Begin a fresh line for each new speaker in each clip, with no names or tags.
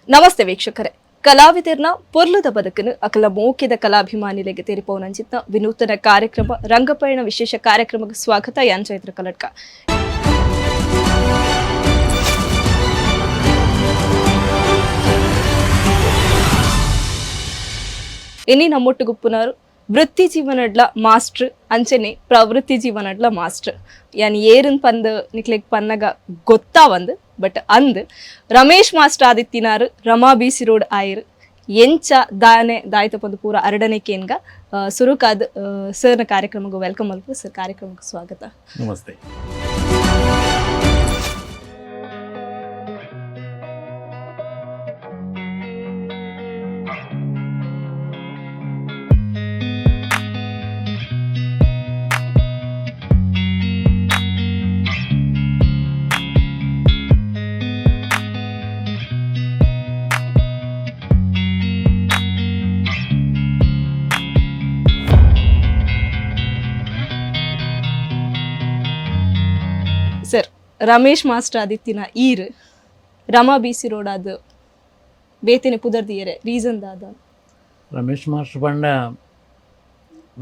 ನಮಸ್ತೆ ವೀಕ್ಷಕರೇ. ಕಲಾವಿದರನ್ನ ಪೊರ್ಲದ ಬದುಕನ್ನು ಅಕಲ ಮೋಕಿದ ಕಲಾಭಿಮಾನಿಗಳಿಗೆ ತೆರಿಪವನಂಚಿತ್ನ ವಿನೂತನ ಕಾರ್ಯಕ್ರಮ ರಂಗಪಯಣ ವಿಶೇಷ ಕಾರ್ಯಕ್ರಮಕ್ಕೆ ಸ್ವಾಗತ. ಯಾನ್ ಚೈತ್ರ ಕಲಡ್ಕ. ಇನಿ ನಮ್ಮೊಟ್ಟುಗುಪ್ಪುನಾರು ವೃತ್ತಿ ಜೀವನಡ್ಲ ಮಾಸ್ಟರ್ ಅಂಚನೆ ಪ್ರವೃತ್ತಿ ಜೀವನಡ್ಲ ಮಾಸ್ಟರ್ ಯಾನ್ ಏರನ್ ಪಂದ್ ನಿಕ್ಲೆಗ್ ಪನ್ನಗ ಗೊತ್ತಾವಂದ್ ಬಟ್ ಅಂದ್ ರಮೇಶ್ ಮಾಸ್ಟರ್ ಆದಿತ್ತಿನಾರು ರಮಾ ಬಿಸಿ ರೋಡ್ ಆಯ್ರು ಎಂಚ ದಾನೆ ದಾಯ್ತ ಪಂದು ಪೂರ ಅರಡನೇ ಕೇನ್ಗ ಸುರುಕಾದ್ ಸರ್ನ ಕಾರ್ಯಕ್ರಮಕ್ಕೆ ವೆಲ್ಕಮ್ ಅಲ್ಪ ಸರ್. ಕಾರ್ಯಕ್ರಮಕ್ಕೆ ಸ್ವಾಗತ.
ನಮಸ್ತೆ.
ಸರ್, ರಮೇಶ್ ಮಾಸ್ಟರ್ ಆದಿತ್ತಿನ ಈರ್ ರಮಾ ಬಿಸಿ ರೋಡ್ ಆದ ಬೇತಿನ ಪುದರ್ದಿಯರೆ ರೀಸನ್ ದಾದ
ರಮೇಶ್ ಮಾಸ್ಟರ್ ಪಂಡ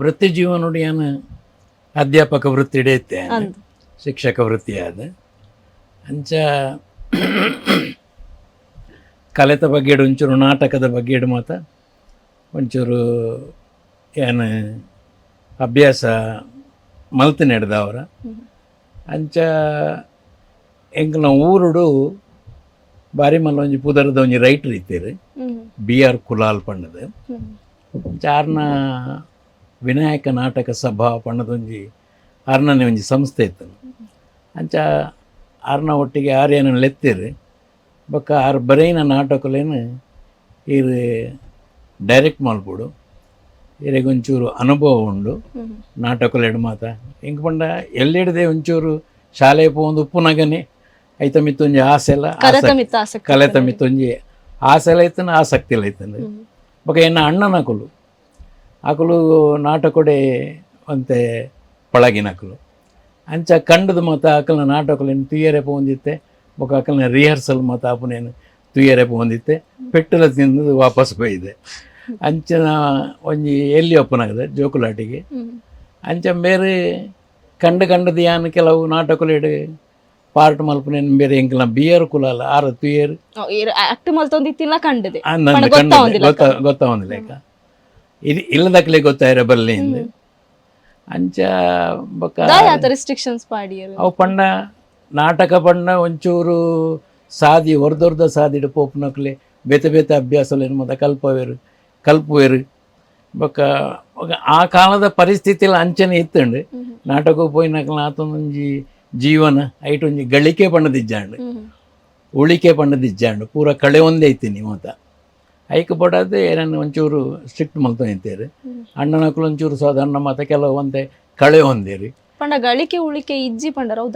ವೃತ್ತಿ ಜೀವನೊಡಿಯನ ಅಧ್ಯಾಪಕ ವೃತ್ತಿ ಹಿಡಿಯುತ್ತೆ, ಶಿಕ್ಷಕ ವೃತ್ತಿ ಆದ ಅಂಚ ಕಲೆತ ಬಗ್ಗೆ ಒಂಚೂರು ನಾಟಕದ ಬಗ್ಗೆ ಮಾತ ಒಂಚೂರು ಏನು ಅಭ್ಯಾಸ ಮಲ್ತು ನಡೆದವರ ಅಂಚ ಎಂಕ್ಲ ಊರುಡು ಬಾರಿ ಮಲ್ಲ ಒಂಜಿ ಪುದರದ ಒಂಜಿ ರೈಟರ್ ಇತ್ತೀರಿ BR ಕುಲಾಲ್ ಪಂಡದ ಆರ್ನ ವಿನಾಯಕ ನಾಟಕ ಸಭಾ ಪಂಡದೊಂಜಿ ಆರ್ನನೆ ಒಂಜಿ ಸಂಸ್ಥೆ ಇತ್ತು. ಅಂಚ ಆರ್ನ ಒಟ್ಟಿಗೆ ಆರ್ಯನ ಲೆತ್ತಿರಿ ಬೊಕ್ಕ ಆರ್ ಬರೆಯಿನ ನಾಟಕಲೇನು ಇರು ಡೈರೆಕ್ಟ್ ಮಲ್ಪುಡು ಇರೆಗೊಂಚೂರು ಅನುಭವ ಉಂಡು ನಾಟಕಲೆಡು ಮಾತ ಹೆಂಗೆ ಪಂಡ ಎಲ್ಲಿಡದೆ ಒಂಚೂರು ಶಾಲೆ ಪೋಂದು ಉಪ್ಪುನಗನೆ ಐತ ಮಿತ್ತೊಂಜಿ ಆಸೆಲ್ಲ ಕಲೆತ ಮಿತ್ತೊಂಜಿ ಆಸೆಲ್ಲ ಐತನ ಆಸಕ್ತಿ ಎಲ್ಲ ಐತಂದು ಬೊಕ ಎನ್ನ ಅಣ್ಣನಕುಲು ಆಕುಲು ನಾಟಕೊಡೆ ಅಂತೆ ಪಳಗಿನಕುಲು ಅಂಚ ಕಂಡದು ಮಾತ ಆಕಲ್ನ ನಾಟಕಲೇನು ತುಯ್ಯರೆ ಪೋಂದಿತ್ತೆ ಬೊಕ ಆಕಲ್ನ ರಿಹರ್ಸಲ್ ಮಾತ ಆಪುನೇನು ತುಯ್ಯರೆ ಪೋಂದಿತ್ತೆ ಪೆಟ್ಟಲ ತಿಂದು ವಾಪಸ್ ಹೋಯ್ದೆ. ಅಂಚನ ಒಂಜಿ ಎಲ್ಲಿ ಒಪ್ಪನಾಗದೆ ಜೋಕುಲಾಟಿಗೆ ಅಂಚ ಬೇರೆ ಕಂಡದು ಯಾನು ಕೆಲವು ನಾಟಕಲೇಡು ಪಾರ್ಟ್ ಮಲ್ಪನೇನು ಬೇರೆ ಎಂಕಲ್ನ BR ಕುಲಾಲ ಆರ ತುಯ್ಯರು ಗೊತ್ತಾವಂದಿಲ್ಲ ಇದು ಇಲ್ಲದಕ್ಲೆ ಗೊತ್ತಾಯಿರ ಬರ್ಲಿಂದ ಅಂಚ ಬೊಕ್ಕ ಅವು ಪಂಡ ನಾಟಕ ಪಂಡ ಒಂಚೂರು ಸಾದಿ ಹೊರದೊರ್ದ ಸಾದಿಡು ಪೋಪ್ನಕ್ಲೆ ಬೇತೆ ಬೇತೆ ಅಭ್ಯಾಸಲೇನು ಮತ್ತು ಕಲ್ಪುವೆರು ಬೊಕ್ಕ ಆ ಕಾಲದ ಪರಿಸ್ಥಿತಿಯಲ್ಲಿ ಅಂಚನೆ ಇತ್ತಂಡು ನಾಟಕ ಪೋಯಿನಕಲ್ನ ಆತೊಂದೊಂಜಿ ಜೀವನ ಐಟ್ ಒಂಜಿ ಗಳಿಕೆ ಪಂಡದಿಜ್ಜಾಂಡು ಉಳಿಕೆ ಪಂಡದಿಜ್ಜಾಂಡು ಪೂರ ಕಳೆ ಒಂದೇ ಐತೀನಿ ಮಾತ ಐಕ್ ಪಡೋದು ಏನನ್ನು ಒಂಚೂರು ಸ್ಟ್ರಿಕ್ಟ್ ಮಲ್ತು ನಿಂತೇರಿ ಅಣ್ಣನಕಲು ಒಂಚೂರು ಸಾಧಾರಣ ಮಾತ ಕೆಲವು ಒಂದೇ ಕಳೆ ಹೊಂದೇರಿ
ಪಂಡ ಗಳಿಕೆ ಉಳಿಕೆ ಇಜ್ಜಿ ಪಂಡರ ಅವು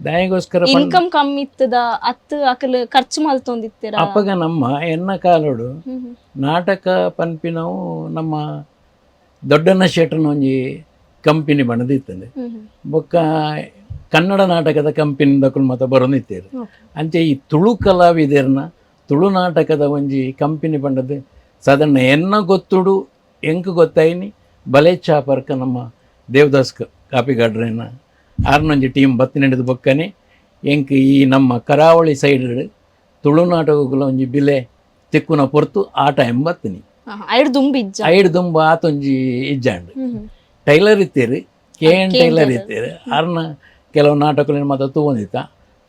ದಾಯಗೋಸ್ಕರ
ಇನ್ಕಮ್ ಕಮ್ಮಿ ಇತ್ತದ ಅತ್ತು ಅಕಲ್ ಖರ್ಚು ಮಲ್ತೊಂದಿತ್ತೀರ
ಅಪ್ಪಗ ನಮ್ಮ ಎನ್ನ ಕಾಲೋಡು ನಾಟಕ ಪನ್ಪಿನವು ನಮ್ಮ ದೊಡ್ಡಣ್ಣ ಶೆಟ್ರನ ಒಂಜಿ ಕಂಪನಿ ಬಣ್ಣದಿತ್ತಂದೆ ಬೊಕ್ಕ ಕನ್ನಡ ನಾಟಕದ ಕಂಪನಿದಕ್ಕೂ ಮಾತ ಬರೋನಿತ್ತೇರು ಅಂಚೆ ಈ ತುಳು ಕಲಾವಿದರ್ನ ತುಳು ನಾಟಕದ ಒಂಜಿ ಕಂಪನಿ ಬಂಡದು ಸಾಧಾರಣ ಎನ್ನ ಗೊತ್ತುಡು ಎಂಕ್ ಗೊತ್ತಾಯಿನಿ ಬಲೆ ಚಾಪರ್ಕ ನಮ್ಮ ದೇವದಾಸ್ ಕಾಪಿಗಾಡ್ರೇನ ಆರ್ನೊಂಜಿ ಟೀಮ್ ಬತ್ತಿನೆಂಡದು ಬೊಕ್ಕನೆ ಎಂಕ್ ಈ ನಮ್ಮ ಕರಾವಳಿ ಸೈಡ್ ತುಳು ನಾಟಕಗಳ ಒಂಜಿ ಬಿಲೆ ತಿಕ್ಕುನ ಪೊರ್ತು ಆ ಟೈಮ್ ಬತ್ತಿನಿ ಐಡ್ ದುಂಬ ಆತೊಂಜಿ ಇಜ್ಜಾಂಡು ಟೈಲರ್ ಇತ್ತೀರಿ KN ಟೈಲರ್ ಇತ್ತೀರಿ ಆರ್ನ ಕೆಲವು ನಾಟಕಗಳು ಮಾತ್ರ ತಗೊಂಡಿತ್ತ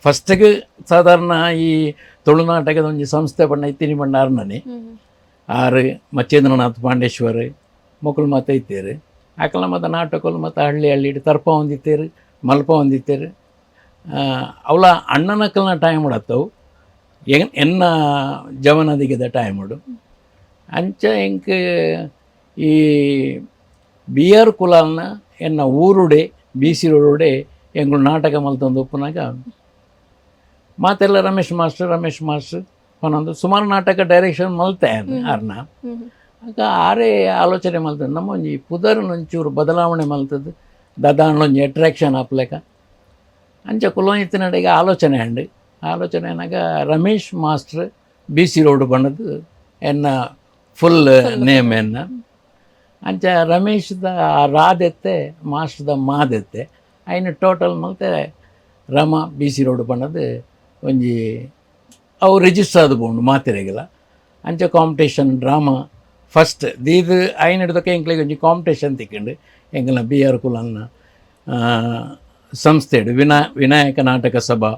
ಫಸ್ಟಿಗೆ ಸಾಧಾರಣ ಈ ತುಳು ನಾಟಕದ ಒಂಜಿ ಸಂಸ್ಥೆ ಬಣ್ಣ ಇತ್ತೀನಿ ಬಣ್ಣ ಆರ್ನನೆ ಆರು ಮಚ್ಚೇಂದ್ರನಾಥ್ ಪಾಂಡೇಶ್ವರ್ ಮಕ್ಕಳು ಮಾತ ಇತ್ತೀರಿ ಆಕಲ ಮತ್ತು ನಾಟಕಗಳು ಮತ್ತು ಹಳ್ಳಿ ತರ್ಪ ಹೊಂದಿತ್ತೇರಿ ಮಲ್ಪ ಹೊಂದಿತ್ತೇರಿ ಅವಳ ಅಣ್ಣನಕಲ್ನ ಟೈಮ್ ಉಡತ್ತವು ಎನ್ನ ಜವನದಿಗೆದ ಟೈಮ್ ಉಡು ಅಂಚ ಎಂಕ್ ಈ BR ಕುಲಾಲ್ನ ಎನ್ನ ಊರುಡೆ BC ರೋಡುಡೆ ಎಂಗಳು ನಾಟಕ ಮಲ್ತೊಂದು ಒಪ್ಪನಾಗ ಮಾತೆಲ್ಲ ರಮೇಶ್ ಮಾಸ್ಟರ್ ಒಂದೊಂದು ಸುಮಾರು ನಾಟಕ ಡೈರೆಕ್ಷನ್ ಮಲ್ತೆ ಆರ್ನ ಆಗ ಆರೇ ಆಲೋಚನೆ ಮಲ್ತದೆ ನಮ್ಮ ಒಂಜಿ ಪುದರ್ನ ಒಂಚೂರು ಬದಲಾವಣೆ ಮಲ್ತದ್ದು ದಾದಾಂಡ್ಲೊಂಜಿ ಅಟ್ರಾಕ್ಷನ್ ಆಪ್ಲೆಕ ಅಂಚ ಕುಲೋನಿತ್ತಿನಡೆಗೆ ಆಲೋಚನೆ ಅಂಡು ಆಲೋಚನೆ ಏನಾಗ ರಮೇಶ್ ಮಾಸ್ಟರ್ BC ರೋಡ್ ಬಣ್ಣದು ಎನ್ನ ಫುಲ್ ನೇಮ್ ಎನ್ನ ಅಂಚ ರಮೇಶ್ದ ರಾದೆತ್ತೆ ಮಾಸ್ಟರ್ದ ಮಾದೆತ್ತೆ ಅಯ್ನ ಟೋಟಲ್ ಮಲ್ತೆ ರಮ BC ರೋಡ್ ಬಣ್ಣದು ಒಂಜಿ ಅವು ರಿಜಿಸ್ಟರ್ ಆದ ಬೋಂಡು ಮಾತೆರೆಗಿಲ್ಲ ಅಂಚ ಕಾಂಪಿಟೇಷನ್ ಡ್ರಾಮಾ ಫಸ್ಟ್ ದೀದು ಅಯ್ನ ಹಿಡ್ದಕ್ಕೆ ಎಂಕ್ಲೆಗೆ ಒಂಜಿ ಕಾಂಪಿಟೇಷನ್ ತಿಕ್ಕೊಂಡು ಎಂಕಲ್ನ BR ಕುಲಲ್ನ ಸಂಸ್ಥೆ ವಿನಾಯಕ ನಾಟಕ ಸಭಾ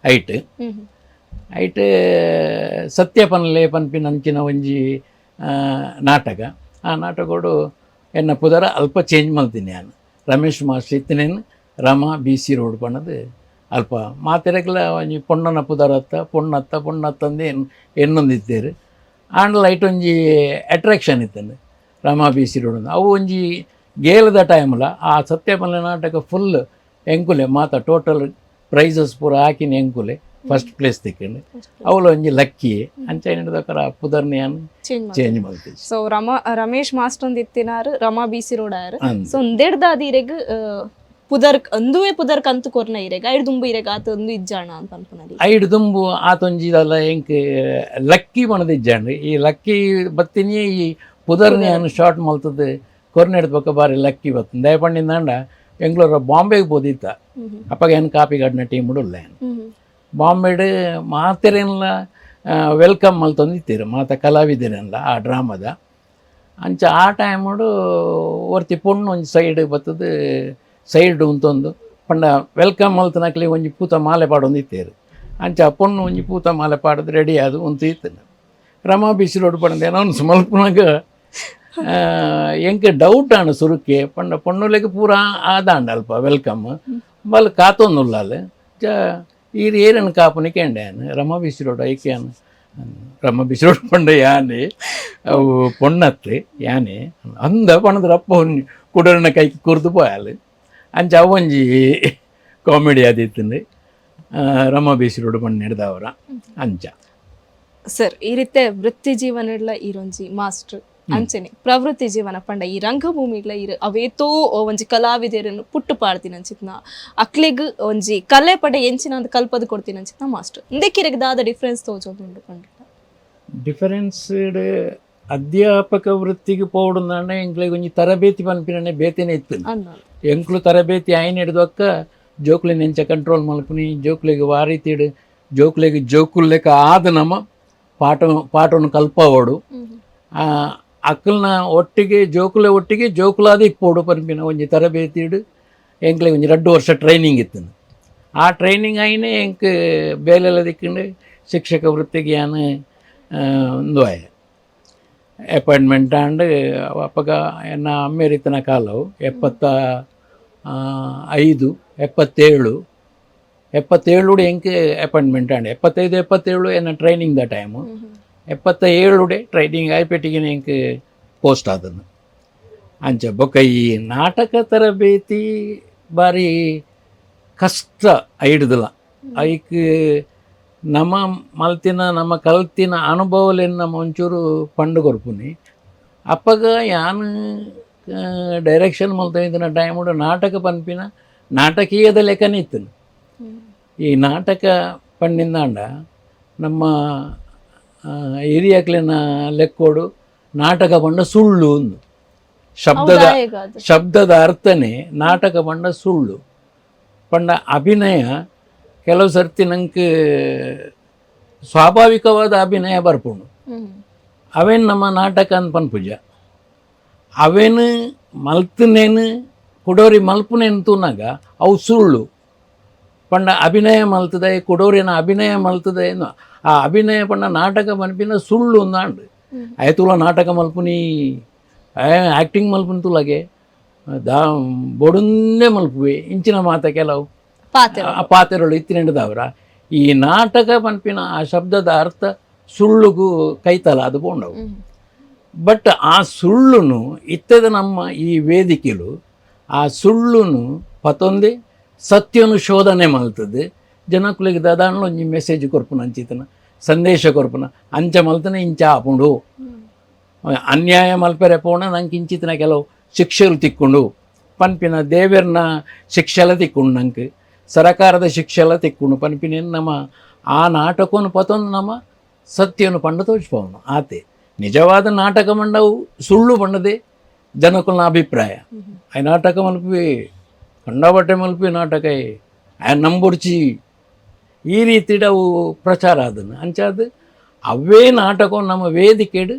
ಐಟ್ ಸತ್ಯಪನ್ಲೆ ಪನ್ಪಿನ ಅಂಚಿನ ಒಂಜಿ ನಾಟಕ ಆ ನಾಟಕಡು ಎನ್ನ ಪುದರ ಅಲ್ಪ ಚೇಂಜ್ ಮಲ್ತೀನಿ ನಾನು ರಮೇಶ್ ಮಾಸ್ಟರ್ ಇತ್ತಿನೇನು ರಮ BC ರೋಡ್ ಪಣ್ಣದು ಅಲ್ಪ ಮಾತೆರೆಗ್ಲ ಒಂಜಿ ಪೊಣ್ಣನ ಪುದರತ್ತ ಪೊಣ್ಣತ್ತಂದು ಎನ್ನೊಂದಿತ್ತೇರು ಆಂಡ್ ಲೈಟ್ ಒಂಜಿ ಅಟ್ರಾಕ್ಷನ್ ಇತ್ತಂದು ರಮ BC ರೋಡ್ ಅವು ಒಂಜಿ ಗೇಲದ ಟೈಮ್ಲ ಆ ಸತ್ಯಪನ್ಲೆ ನಾಟಕ ಫುಲ್ ಎಂಕುಲೆ ಮಾತ ಟೋಟಲ್ ಪ್ರೈಸಸ್ ಪೂರ ಹಾಕಿನ ಎಂಕುಲೆ ಫಸ್ಟ್ ಪ್ಲೇಸ್ ತಿಕ್ಕೊಂಡು ಅವಳು ಒಂಜಿ ಲಕ್ಕಿ ಅಂಚ ಹಿಡಿದಕ್ಕರ ಪುದರ್ನಿ ಚೇಂಜ್ ಮಾಡ್ತೀವಿ
ಸೊ ರಮೇಶ್ ಮಾಸ್ಟರ್ ಒಂದು ಇತ್ತಿನಾರು ರಮಾ BC ರೋಡ್ ಆರು ಸೊ ಒಂದೆಡ್ದಾದ ಇರೆಗ್ ಪುದರ್ಕ್ ಪುದರ್ಕ್ ಅಂತು ಕೊರ್ನ ಇರೆಗ ಐಡ್ ದುಂಬು ಇರೆಗ ಆತ ಒಂದು ಇಜ್ಜಾಣ ಅಂತ ಅನ್ಪುನರಿ
ಐಡ್ ದುಂಬು ಆತೊಂಜಿದಲ್ಲ ಎಂಕ್ ಲಕ್ಕಿ ಮಣದ ಇಜ್ಜಾಂಡ್ರಿ ಈ ಲಕ್ಕಿ ಬತ್ತಿನಿ ಈ ಪುದರ್ನಿ ಅನ್ನು ಶಾರ್ಟ್ ಮಲ್ತದ್ದು ಕೊರ್ನೆಡ್ದ ಪಕ್ಕ ಬಾರಿ ಲಕ್ಕಿ ಬರ್ತದೆ ದಯಪಂಡಿಂದ ಬೆಂಗಳೂರು ಬಾಂಬೆಗೆ ಬೋದಿತ್ತ ಅಪ್ಪಾಗ ಏನು ಕಾಪಿಗಾಡಿನ ಟೀಮ್ ಉಡಲ್ಲ ಬಾಂಬೆಡ್ ಮಾತೆರೆಲ್ಲ ವೆಲ್ಕಮ್ ಮಲ್ತೊಂದಿತ್ತೀರು ಮಾತ ಕಲಾವಿದರೆಲ್ಲ ಆ ಡ್ರಾಮದ ಅಂಚ ಆ ಟೈಮಡು ಒರ್ತಿ ಪೊಣ್ಣು ಒಂಜಿ ಸೈಡ್ ಬರ್ತದೆ ಸೈಡ್ ಉಂತೊಂದು ಪಂಡ ವೆಲ್ಕಮ್ ಮಲ್ತನಕ್ಲಿ ಒಂಜಿ ಪೂತ ಮಾಲೆ ಪಾಡೊಂದಿತ್ತೇರು ಅಂಚ ಪೊಣ್ಣು ಒಂಜಿ ಪೂತ ಮಾಲೆ ಪಾಡೋದು ರೆಡಿ ಆದು ಉಂತು ಇತ್ತು ರಮಾ BC ರೋಡ್ ಪಂಡ ಏನೋ ಒಂದು ಮಲ್ಪನಾಗ ಎಂಕ್ ಡೌಟ್ ಆಂಡ್ ಸುರುಕ್ಕೆ ಪಂಡ ಪೊಣ್ಣುಲೆಗೆ ಪೂರ ಆದಾಂಡ ಅಲ್ಪ ವೆಲ್ಕಮ್ ಬಲ್ ಕಾತೊಂದುಲ್ಲಾಲ್ ಈರು ಏರನ್ನು ಕಾಪುನಿ ಕೇಂಡ್ಯಾನು ರಮಾ BC ರೋಡ್ ಐಕ್ಯಾನು ರಮಾ BC ರೋಡ್ ಪಂಡ ಯಾನೆ ಅವು ಪೊಣ್ಣತ್ತು ಯಾನೆ ಅಂದ ಪಣದ ರಪ್ಪ ಕುಡರನ ಕೈಗೆ ಕುರ್ದು ಪೋಯಾಲು ಅಂಚ ಅವೊಂಜಿ ಕಾಮಿಡಿ ಆದಿತ್ತು ರಮಾ BC ರೋಡ್ ಪಂಡ ನಡೆದವರ ಅಂಚ
ಸರ್ ಈ ರೀತಿ ವೃತ್ತಿ ಜೀವನ ಈರೊಂಜಿ ಮಾಸ್ಟರ್ ಅಂಚನೆ ಪ್ರವೃತ್ತಿ ಜೀವನ ಪಂಡ ಈ ರಂಗಭೂಮಿಗ್ಲ ಇರು ಅವೇತೋ ಒಂಜಿ ಕಲಾವಿದರನ್ನು ಪುಟ್ಟು ಪಾಡ್ತೀನಿ ಅಂಚಿತ್ನ ಅಕ್ಲೆಗ್ ಒಂಜಿ ಕಲೆ ಪಡೆ ಎಂಚಿನ ಒಂದು ಕಲ್ಪದ ಕೊಡ್ತೀನಿ ಅಂಚಿತ್ನ ಮಾಸ್ಟರ್ ಇಂದಕ್ಕಿರೆಗ್ ದಾದ ಡಿಫ್ರೆನ್ಸ್ ತೋಜೋದುಂಡು ಪಂಡ
ಡಿಫರೆನ್ಸ್ ಅಧ್ಯಾಪಕ ವೃತ್ತಿಗೆ ಪೋಡುಂದಾಂಡ ಎಂಕ್ಲೆಗ್ ಒಂಜಿ ತರಬೇತಿ ಪನ್ಪಿನೇ ಬೇತೆನೆ ಇತ್ತು ಎಂಕ್ಲು ತರಬೇತಿ ಆಯ್ನ ಹಿಡ್ದೊಕ್ಕ ಜೋಕ್ಲೆನ ಎಂಚ ಕಂಟ್ರೋಲ್ ಮಲ್ಪುನಿ ಜೋಕ್ಲೆಗ್ ವಾರಿ ತೀಡು ಜೋಕ್ಲೆಗ್ ಜೋಕುಲ್ಲೆಕ ಆದ ನಮ್ಮ ಪಾಠವನ್ನು ಕಲ್ಪವೋಡು ಅಕ್ಕಲ್ನ ಒಟ್ಟಿಗೆ ಜೋಕುಲಾದ ಇಪ್ಪೋಡು ಪನ್ಪಿನ ಒಂಜಿ ತರಬೇತಿಡು ಎಂಕ್ಲೆಗ್ ಒಂಜಿ 2 ವರ್ಷ ಟ್ರೈನಿಂಗ್ ಇತ್ತು ಆ ಟ್ರೈನಿಂಗ್ ಆಯ್ನೆ ಎಂಕ್ ಬೇಲೆಲ್ಲ ದಿಕ್ಕಂಡು ಶಿಕ್ಷಕ ವೃತ್ತಿಗೆ ಯಾನು ಒಂದು ಅಪಾಯಿಂಟ್ಮೆಂಟ್ ಆಂಡ್ ಅಪ್ಪಗ ಎನ್ನ ಅಮ್ಮೇರಿತನ ಕಾಲವು 77 ಎಂಕ್ ಅಪಾಯಿಂಟ್ಮೆಂಟ್ ಆಂಡ್ 75-77 ಎನ್ನ ಟ್ರೈನಿಂಗ್ ದ ಟೈಮು 77 ಟ್ರೈನಿಂಗ್ ಆಯ್ಪೆಟ್ಟಿಗೆ ಎಂಕ್ ಪೋಸ್ಟ್ ಆದನು ಅಂಚ ಬೊಕ್ಕ ಈ ನಾಟಕ ತರಬೇತಿ ಬಾರಿ ಕಷ್ಟ ಐಡ್ದಲ್ಲ ಐಕ್ ನಮ್ಮ ಮಲ್ತಿನ ನಮ್ಮ ಕಲ್ತಿನ ಅನುಭವಲೆನ್ನ ಒಂಚೂರು ಪಂಡು ಕೊರ್ಪುನಿ ಅಪ್ಪಗ ಯಾನು ಡೈರೆಕ್ಷನ್ ಮಲ್ತಿನ ಟೈಮುಡು ನಾಟಕ ಪನ್ಪಿನ ನಾಟಕೀಯದ ಲೆಕ್ಕನ ಇತ್ತನು ಈ ನಾಟಕ ಪಂಡಿಂದಾಂಡ ನಮ್ಮ ಹಿರಿಯಕ್ಲಿನ ಲೆಕ್ಕೋಡು ನಾಟಕ ಪಂಡ ಸುಳ್ಳು ಒಂದು ಶಬ್ದದ ಅರ್ಥನೇ ನಾಟಕ ಪಂಡ ಸುಳ್ಳು ಪಂಡ ಅಭಿನಯ ಕೆಲವು ಸರ್ತಿ ನಂಗೆ ಸ್ವಾಭಾವಿಕವಾದ ಅಭಿನಯ ಬರ್ಪುಂಡು ಅವೇನು ನಮ್ಮ ನಾಟಕ ಅಂತ ಪನ್ಪುಜ ಅವೇನು ಮಲ್ತನೇನು ಕುಡೋರಿ ಮಲ್ಪುನೇನು ತೂನಾಗ ಅವು ಸುಳ್ಳು ಪಂಡ ಅಭಿನಯ ಮಲ್ತದೆ ಕುಡೋರಿನ ಅಭಿನಯ ಮಲ್ತದೆ ಏನು ಆ ಅಭಿನಯ ಪಂಡ ನಾಟಕ ಮಲ್ಪಿನ ಸುಳ್ಳು ಅಂದಾಂಡು ಆಯ್ತುಲ ನಾಟಕ ಮಲ್ಪುನಿ ಆ್ಯಕ್ಟಿಂಗ್ ಮಲ್ಪುನಿ ತುಲಾಗೆ ಬೊಡುಂದೇ ಮಲ್ಪುವೆ ಇಂಚಿನ ಮಾತ ಕೆಲವು ಪಾತೆರಳು ಇತ್ತಿನಿಂಡದವರ ಈ ನಾಟಕ ಪನ್ಪಿನ ಆ ಶಬ್ದದ ಅರ್ಥ ಸುಳ್ಳುಗೂ ಕೈತಲ ಅದು ಬೋಂಡವು ಬಟ್ ಆ ಸುಳ್ಳುನು ಇತ್ತದ ನಮ್ಮ ಈ ವೇದಿಕೆಲು ಆ ಸುಳ್ಳುನು ಪತೊಂದೆ ಸತ್ಯನು ಶೋಧನೆ ಮಲ್ತದೆ ಜನಕ್ಕುಲಿಗೆ ದಾದಾಂಡ್ಲ ಒಂಜಿ ಮೆಸೇಜ್ ಕೊರ್ಪುನ ಅಂಚಿತನ ಸಂದೇಶ ಕೊರ್ಪುನ ಅಂಚ ಮಲ್ತನೆ ಇಂಚ ಆಪುಂಡು ಅನ್ಯಾಯ ಮಲ್ಪೆರೆ ಪೋಣ ನಂಗೆ ಇಂಚಿತನ ಕೆಲವು ಶಿಕ್ಷೆಲು ತಿಕ್ಕೊಂಡು ಪನ್ಪಿನ ದೇವೆರ್ನ ಶಿಕ್ಷೆಲ ತಿಕ್ಕೊಂಡು ನಂಗೆ ಸರಕಾರದ ಶಿಕ್ಷೆಲ ತಿಕ್ಕೊಂಡು ಪನ್ಪಿನ ನಮ್ಮ ಆ ನಾಟಕವನ್ನು ಪತೊಂದು ನಮ್ಮ ಸತ್ಯವನ್ನು ಪಂಡ ತೋರಿಸ್ಪವನು ಆತೆ ನಿಜವಾದ ನಾಟಕ ಮಂಡವು ಸುಳ್ಳು ಪಂಡದೆ ಜನಕ್ಕನ ಅಭಿಪ್ರಾಯ ಆ ನಾಟಕ ಮಲ್ಪಿ ಕಂಡಬಟ್ಟೆ ಮಲ್ಪಿ ನಾಟಕ ಆ ನಂಬುರ್ಚಿ ಈ ರೀತಿ ಅವು ಪ್ರಚಾರ ಅದನ್ನು ಅಂಚಾದ ಅವೇ ನಾಟಕ ನಮ್ಮ ವೇದಿಕೆಡು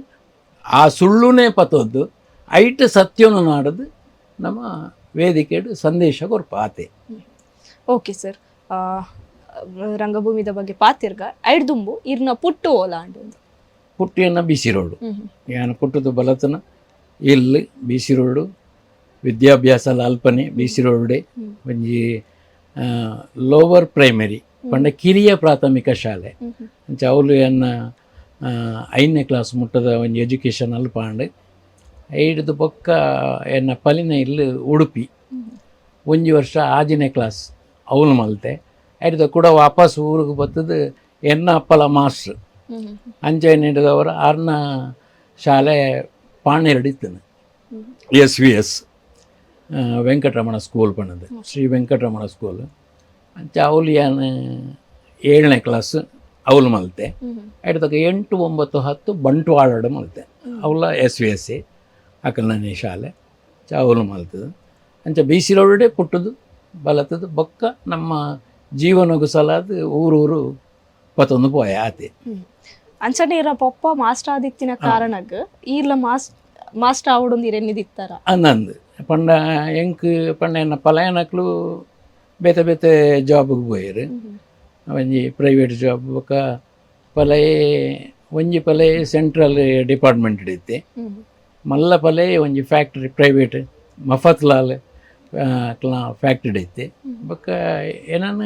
ಆ ಸುಳ್ಳುನೇ ಪತೋದ್ದು ಐಟ್ ಸತ್ಯವನ್ನು ನಾಡದು ನಮ್ಮ ವೇದಿಕೆಡು ಸಂದೇಶ ಕೊರ್ಪ ಆತೆ.
ಓಕೆ ಸರ್, ರಂಗಭೂಮಿದ ಬಗ್ಗೆ ಪಾತಿರ್ಗ ಐಡ್ದುಂಬು ಇರ್ನ ಪುಟ್ಟು ಓಲ ಅಂಡು
ಪುಟ್ಟಿಯನ್ನ ಬಿಸಿ ರೋಡು ಯಾನ ಪುಟ್ಟದು ಬಲತನ ಇಲ್ಲಿ ಬಿಸಿ ರೋಡು ವಿದ್ಯಾಭ್ಯಾಸ ಅಲ್ಪನೆ ಬಿಸಿ ರೋಡೆ ಒಂಜಿ ಲೋವರ್ ಪ್ರೈಮರಿ ಪಂಡ ಕಿರಿಯ ಪ್ರಾಥಮಿಕ ಶಾಲೆ ಅಂಚ ಅವಳು ಎನ್ನ 5ನೇ ಕ್ಲಾಸ್ ಮುಟ್ಟದ ಒಂಜಿ ಎಜುಕೇಷನ್ ಅಲ್ಪಾಂಡು ಐಡ್ದು ಬೊಕ್ಕ ಎನ್ನ ಪಲಿನ ಇಲ್ಲಿ ಉಡುಪಿ 1 ವರ್ಷ 6ನೇ ಕ್ಲಾಸ್ ಅವಳು ಮಲ್ತೆ ಐಡ್ದ ಕೂಡ ವಾಪಸ್ ಊರಿಗೆ ಬರ್ತದ ಎನ್ನ ಅಪ್ಪಲ ಮಾಸ್ಟ್ರ್ ಅಂಚೆ ಹಿಡಿದವರು 6ನ ಶಾಲೆ ಪಾಣೇರಡು ಇತ್ತನು SVS ವೆಂಕಟರಮಣ ಸ್ಕೂಲ್ ಪಣ್ಣದು ಶ್ರೀ ವೆಂಕಟರಮಣ ಸ್ಕೂಲ್ ಅಂಚ ಅವಳು ಏನು 7ನೇ ಕ್ಲಾಸ್ ಅವಳು ಮಲ್ತೆ ಹಿಡ್ದಾಗ 8, 9, 10 ಬಂಟ್ವಾಳ ಮಲ್ತೆ ಅವಳ SVS ಅಕಲ್ನೇ ಶಾಲೆ ಅವಳು ಮಲ್ತದು ಅಂಚ ಬಿಸಿ ರೋಡೆ ಪುಟ್ಟದು ಬಲತದು ಬೊಕ್ಕ ನಮ್ಮ ಜೀವನಗೂ ಸಲಾದ ಊರೂರು ಪತ್ತೊಂದು ಪೋಯ ಆತೆ
ಅಂಚನೆ ಇರ ಪೊಪ್ಪ ಮಾಸ್ಟರ್ ಆದಿತ್ತಿನ ಕಾರಣಗ್ ಈರ್ಲ ಮಾಸ್ಟರ್ ಆವಡೊಂದು ಇರೆನ್ನಿದಿತ್ತಾರ
ಅನ್ನಂದು ಪಂಡ ಎಂಕ್ ಪಂಡ ಎನ್ನ ಪಲಾಯನಕ್ಲು ಬೇತೆ ಬೇತೆ ಜಾಬ್ಗೆ ಪೋಯರು ಒಂಜಿ ಪ್ರೈವೇಟ್ ಜಾಬ್ ಬೊಕ್ಕ ಪಲಯೇ ಒಂಜಿ ಪಲಯೇ ಸೆಂಟ್ರಲ್ ಡಿಪಾರ್ಟ್ಮೆಂಟ್ ಇಡೀತೆ ಮಲ್ಲ ಪಲಯೇ ಒಂಜಿ ಫ್ಯಾಕ್ಟ್ರಿ ಪ್ರೈವೇಟ್ ಮಫತ್ಲಾಲ್ ಫ್ಯಾಕ್ಟ್ರಿ ಐತೆ ಬೊಕ್ಕ ಏನಾನ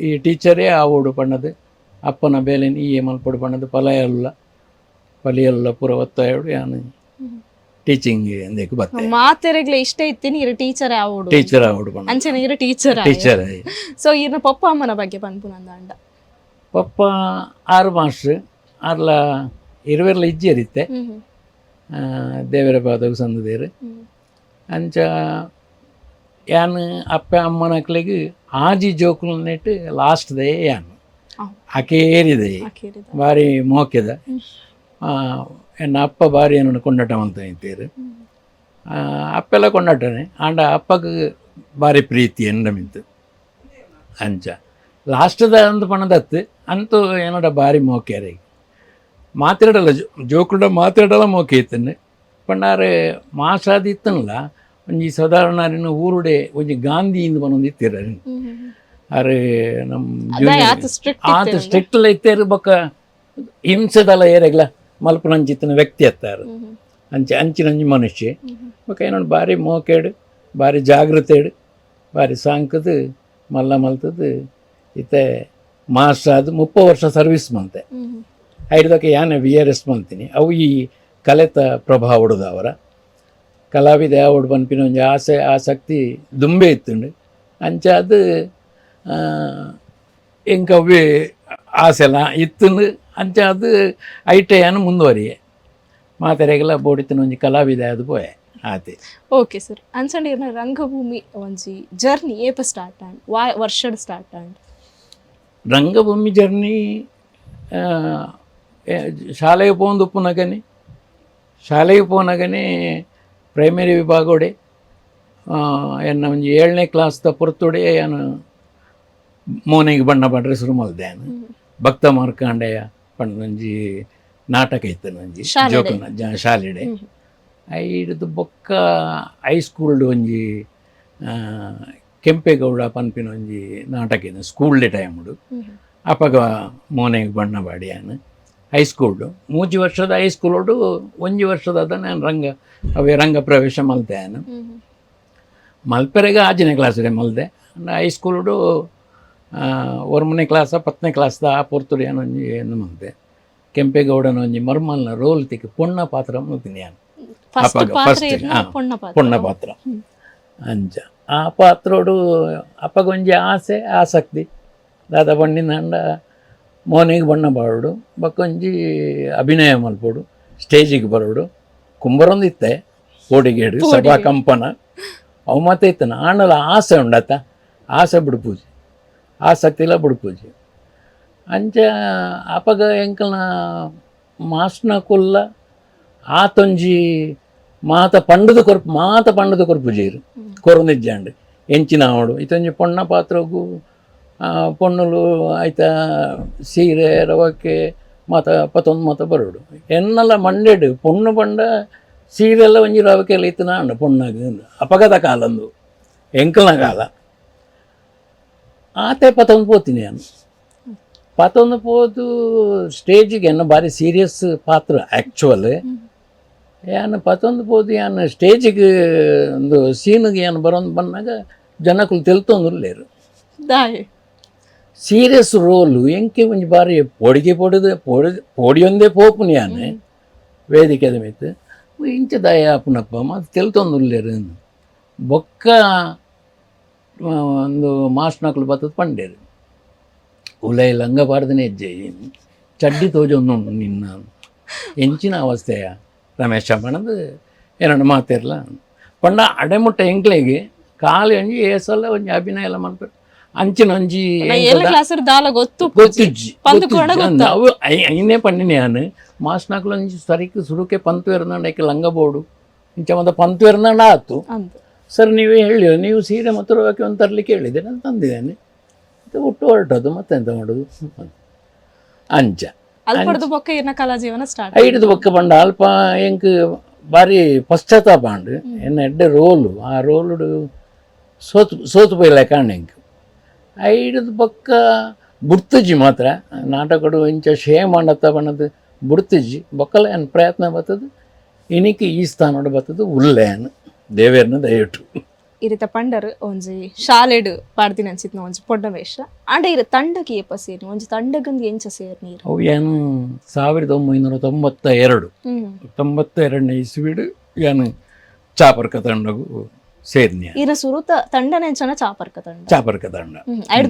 ಈ ಟೀಚರೇ ಆವೋಡು ಪಣ್ಣದು ಅಪ್ಪನ ಬೇಲೆನ್ ಈ ಮಲ್ಪಡು ಪಣ್ಣದು ಪಲಿಯಲ್ಲ ಪೂರ ಒತ್ತಾಯೋಡು ಯಾನು ಟೀಚಿಂಗ್ ಎಂದೇಕು ಬರ್ತಾರೆ
ಮಾತೆರೆಗ್ಲೆ ಇಷ್ಟ ಇತ್ತೀನಿ ಇರ ಟೀಚರ್ ಆವೋಡು
ಪಣ್ಣ
ಅಂಚನೆ ಇರ ಟೀಚರ್ ಸೊ ಇರ್ನ ಪಪ್ಪ ಅಮ್ಮನ ಬಗ್ಗೆ ಪನ್ಪುನಂದ ಅಂಡ
ಪಪ್ಪ 6 ಮಾಸ್ಟ್ರ್ ಆರ್ಲ ಇರುವೆರ್ಲ ಇಜ್ಜಿಯರಿತ್ತೆ ದೇವರ ಪಾದವು ಸಂದದೇರು ಅಂಚ ಯಾನು ಅಪ್ಪ ಅಮ್ಮನಕ್ಲಿಗೆ ಆಜಿ ಜೋಕುಲು ನೆಟ್ಟು ಲಾಸ್ಟ್ ದೇ ಯಾನು ಅಕೇರಿದೆ ಭಾರಿ ಮೋಕೆದ ಎನ್ನ ಅಪ್ಪ ಭಾರಿ ಏನನ್ನು ಕೊಂಡಾಟ ಅಂತ ಇದ್ದೀರು ಅಪ್ಪೆಲ್ಲ ಕೊಂಡಾಟನೆ ಆಂಡ ಅಪ್ಪಗೆ ಭಾರಿ ಪ್ರೀತಿ ಎಂಡ ಮಿಂತು ಅಂಚ ಲಾಸ್ಟದ ಅಂದು ಪಣದತ್ತು ಅಂತೂ ಏನೋಡ ಭಾರಿ ಮೋಕ್ಯಾರ ಮಾತಾಡಲ್ಲ ಜೋಕುಡ ಮಾತಾಡಲ್ಲ ಮೋಕೆ ಇತ್ತನೆ ಪಂಡಾರೆ ಮಾಸಾದಿ ಇತ್ತನಲ್ಲ ಒಂಜಿ ಸಾಧಾರಣ ಊರುಡೆ ಒಂಜಿ ಗಾಂಧಿಯಿಂದ ಪನೊಂದು ಇತ್ತೀರ ಅರೆ ನಮ್ಮ ಆತ ಸ್ಟ್ರಿಕ್ಟ್ ಇತ್ತೇರು ಬೊಕ್ಕ ಹಿಂಸೆದಲ್ಲ ಏರೆಗ್ಲ ಮಲ್ಪನಂಚಿತ್ತಿನ ವ್ಯಕ್ತಿ ಅತ್ತಾರು ಅಂಚಿನಂಜಿ ಮನುಷ್ಯ ಬೊಕ್ಕ ಏನೋ ಭಾರಿ ಮೋಕೇಡು ಭಾರಿ ಜಾಗೃತೇಡು ಭಾರಿ ಸಾಂಕದು ಮಲ್ತದು ಇತ್ತೆ ಮಾಸ್ಟರ್ ಅದು 30 ವರ್ಷ ಸರ್ವಿಸ್ ಮಂತೆ ಐದಕ್ಕೆ ಯಾನೆ VRS ಮಂತೀನಿ ಅವು ಈ ಕಲೆತ ಪ್ರಭಾವ ಹೊಡೆದು ಅವರ ಕಲಾವಿದ ಯಾವಡು ಪನ್ಪಿನ ಒಂಜಿ ಆಸಕ್ತಿ ದುಂಬೆ ಇತ್ತುಂಡು ಅಂಚ ಅದು ಎಂಕವ್ವೆ ಆಸೆಲ ಇತ್ತುಂಡು ಅಂಚ ಅದು ಐಟೆಯನ್ನು ಮುಂದುವರಿಯೆ ಮಾತೆರೆಗೆಲ್ಲ ಬೋಡಿತ್ತಿನ ಒಂಜಿ ಕಲಾವಿದ ಅದು ಪೋಯೆ ಆತೆ.
ಓಕೆ ಸರ್, ಅಂಚಂಡ ಇರ್ನ ರಂಗಭೂಮಿ ಒಂಜಿ ಜರ್ನಿ ಏಪ ಸ್ಟಾರ್ಟ್ ಆಂಡ್ ವರ್ಷಡ್ ಸ್ಟಾರ್ಟ್ ಆಂಡ್
ರಂಗಭೂಮಿ ಜರ್ನಿ ಶಾಲೆಗೆ ಪೋನಗನೆ ಪ್ರೈಮರಿ ವಿಭಾಗೋಡೆ ಎನ್ನ ಒಂಜಿ 7ನೇ ಕ್ಲಾಸ್ ಪೊರ್ತುಡೆ ಏನು ಮೋನೆಗೆ ಬಣ್ಣ ಬಡ್ರೆ ಶುರು ಮಲ್ದೆ ನಾನು ಭಕ್ತ ಮಾರ್ಕಾಂಡೆಯ ಪಂಡೊಂಜಿ ನಾಟಕ ಇತ್ತು ನಂಜಿ ಜೋಕುನ ಶಾಲೆಡೆ ಐದು ಬೊಕ್ಕ ಹೈಸ್ಕೂಲ್ಡು ಒಂಜಿ ಕೆಂಪೇಗೌಡ ಪನ್ಪಿನ ಒಂಜಿ ನಾಟಕ ಇದೆ ಸ್ಕೂಲ್ಡೆ ಟೈಮ್ಡು ಅಪಗ ಮೋನೆಗೆ ಬಣ್ಣ ಬಾಡಿ ನಾನು ಹೈಸ್ಕೂಲ್ಡು 3 ವರ್ಷದ ಹೈಸ್ಕೂಲ್ಡು 1 ವರ್ಷದ ನಾನು ರಂಗ ಪ್ರವೇಶ ಮಲ್ತೆ ನಾನು ಮಲ್ಪೆರೆಗೆ 6ನೇ ಕ್ಲಾಸ್ಡೆ ಮಲ್ದೆ ಹೈಸ್ಕೂಲ್ಡು 1ನೇ ಕ್ಲಾಸ 10ನೇ ಕ್ಲಾಸ್ದ ಆ ಪೊರ್ತುಡು ಏನು ಒಂಜಿ ಏನು ಮಲ್ತೆ ಕೆಂಪೇಗೌಡನ ಒಂಜಿ ಮರ್ಮಲ್ನ ರೋಲ್ ತಿಕ್ಕಿ ಪೊಣ್ಣ ಪಾತ್ರ ಮಲ್ತೀನಿ ನಾನು ಪೊಣ್ಣ ಪಾತ್ರ ಅಂಚ ಆ ಪಾತ್ರೋಡು ಅಪ್ಪಗೊಂಜಿ ಆಸಕ್ತಿ ದಾದ ಬಣ್ಣಿಂದ ಮೋನಿಗೆ ಬಣ್ಣ ಬಾಡೋಡು ಬಕ್ಕೊಂಜಿ ಅಭಿನಯ ಮಲ್ಪೋಡು ಸ್ಟೇಜಿಗೆ ಬರೋಡು ಕುಂಬರೊಂದಿತ್ತೆ ಕೋಡಿಗೇಡು ಸಭಾ ಕಂಪನ ಅವು ಮತ್ತೆ ಇತ್ತನ ಆಣಲ ಆಸೆ ಉಂಡತ್ತ ಆಸೆ ಬಿಡು ಪೂಜೆ ಆಸಕ್ತಿ ಇಲ್ಲ ಬಿಡು ಪೂಜೆ ಅಂಚ ಅಪಗ ಎಂಕಲ್ನ ಮಾಸ್ನ ಕುಲ್ಲ ಆತೊಂಜಿ ಮಾತ ಪಂಡದ ಕೊರ್ಪು ಜೀರು ಕೊರೊಂದಿಜ್ಜಾಂಡ್ ಎಂಚಿನ ಅವಡು ಇತ್ತೊಂಜಿ ಪೊಣ್ಣ ಪಾತ್ರಗೂ ಪೊಣ್ಣುಲು ಆಯ್ತ ಸೀರೆ ರವಕ್ಕೆ ಮಾತ ಪತ್ತೊಂದು ಮಾತ ಬರೋಡು ಎನ್ನೆಲ್ಲ ಮಂಡೆಡು ಪೊಣ್ಣು ಪಂಡ ಸೀರೆಲ್ಲ ಒಂಜಿ ರವಕ್ಕೆಲ್ಲ ಇತ್ತು ನಾಂಡು ಪೊಣ್ಣಾಗ ಅಪಗದ ಕಾಲಂದು ಎಂಕಲ್ನ ಕಾಲ ಆತೆ ಪತ್ತೊಂದು ಪೋತೀನಿ ನಾನು ಪತ್ತೊಂದು ಪೋದು ಸ್ಟೇಜಿಗೆ ಏನು ಭಾರಿ ಸೀರಿಯಸ್ ಪಾತ್ರ ಆ್ಯಕ್ಚುವಲ್ ಏನು ಪತ್ತೊಂದು ಪೋದು ಏನು ಸ್ಟೇಜಿಗೆ ಒಂದು ಸೀನಿಗೆ ಏನು ಬರೋದು ಬಂದಾಗ ಜನಕ್ಕಳು ತಿಳ್ತೊಂದಿರ್ಲೇರು ಸೀರಿಯಸ್ ರೋಲು ಎಂಕೆ ಒಂಜಿ ಬಾರಿ ಪೋಡಿಯೊಂದೇ ಪೋಪುನಿ ಯಾನೆ ವೇದಿಕೆದ ಮಿತ್ತು ಇಂಚ ದಯ ಆಪುನಪ್ಪ ಮತ್ತು ತಿಳ್ತೊಂದಿರ್ಲೇರು ಬೊಕ್ಕ ಒಂದು ಮಾಸ್ಟ್ನಕ್ಲು ಬತ್ತದ ಪಂಡೇರು ಉಲೈ ಲಂಗ ಪಾಡ್ದನೆ ಹೆಜ್ಜೆ ಚಡ್ಡಿ ತೋಜೊಂದು ನಿನ್ನ ಎಂಚಿನ ಅವಸ್ಥೆಯ ರಮೇಶ ಪಣದು ಎರಡು ಮಾತಿರಲ್ಲ ಪಂಡ ಅಡೆಮುಟ್ಟ ಎಂಕ್ಲೆಗೆ ಕಾಲು ಒಂಜಿ ಏಸಲ್ಲ ಒಂಜಿ ಅಭಿನಯ ಎಲ್ಲ ಮಾಡ್ಬೇಕು ಅಂಚಿನ ಒಂಜಿ ಗೊತ್ತಿಜ್ಜಿ ಅವು ಐನೇ ಪಂಡಿನಿ ನಾನು ಮಾಸ್ಟ್ನಕ್ಲು ಒಂಜಿ ಸರಿಕ್ ಸುರುಕೆ ಪಂತು ಎರ್ದಂಡ ಐಕೆ ಲಂಗ ಬೋಡು ಇಂಚ ಮತ್ತೆ ಪಂತು ಎರ್ದಂಡ ಆತು ಸರ್ ನೀವೇ ಹೇಳಿ ನೀವು ಸೀರೆ ಮತ್ತು ರವಕ್ಕೆ ಒಂದು ತರಲಿಕ್ಕೆ ಹೇಳಿದೆ ನಾನು ತಂದಿದ್ದೇನೆ ಹುಟ್ಟು ಹೊರಟದು ಮತ್ತೆಂತ ಮಾಡೋದು ಅಂಚ ಐಡದು ಬೊಕ್ಕ ಪಂಡ ಅಲ್ಪ ಎಂಕ್ ಬಾರಿ ಪಶ್ಚಾತ್ತಾಪ ಅಂಡು ಎನ್ನ ಎಡ್ಡೆ ರೋಲು ಆ ರೋಲು ಸೋತು ಪೋಯ್ಲ ಕಾಂಡ ಎಂಕ್ ಐಡದು ಬೊಕ್ಕ ಬುಡ್ತಜ್ಜಿ ಮಾತ್ರ ನಾಟಕಡು ಇಂಚ ಶೇಮ್ ಮಾಡತ್ತ ಬಣ್ಣದು ಬುಡ್ತಜ್ಜಿ ಬೊಕ್ಕಲ ಏನು ಪ್ರಯತ್ನ ಬರ್ತದೆ ಇನಿಕ್ಕೆ ಈ ಸ್ಥಾನೋಡು ಬರ್ತದೆ ಉಲ್ಲೇನು ದೇವೇರ್ನ ದಯವಿಟ್ಟು
ಇರಿತ ಪಂಡರ್ ಒಂಜಿ ಶಾಲೆಡ್ ಪಾಡ್ದಿನ ಅನ್ಸಿತ್ ಒಂಜಿ ಪೊಡ್ಡ ವೇಷ ಆಂಡ ಇರ ತಂಡಕ್ಕೆ ಏಪ ಸೇರಿ ಒಂಜಿ ತಂಡಗಂದು ಎಂಚ ಸೇರ್ ನೀರು
ಅವು ಏನು 1992 ಇಸ್ವಿಡು ಏನು ಚಾಪರ್ಕ ತಂಡಗೂ ಸೇರ್ನಿ
ಇರ ಸುರುತ ತಂಡನೆ ಎಂಚನ ಚಾಪರ್ಕ
ತಂಡ
ಐದು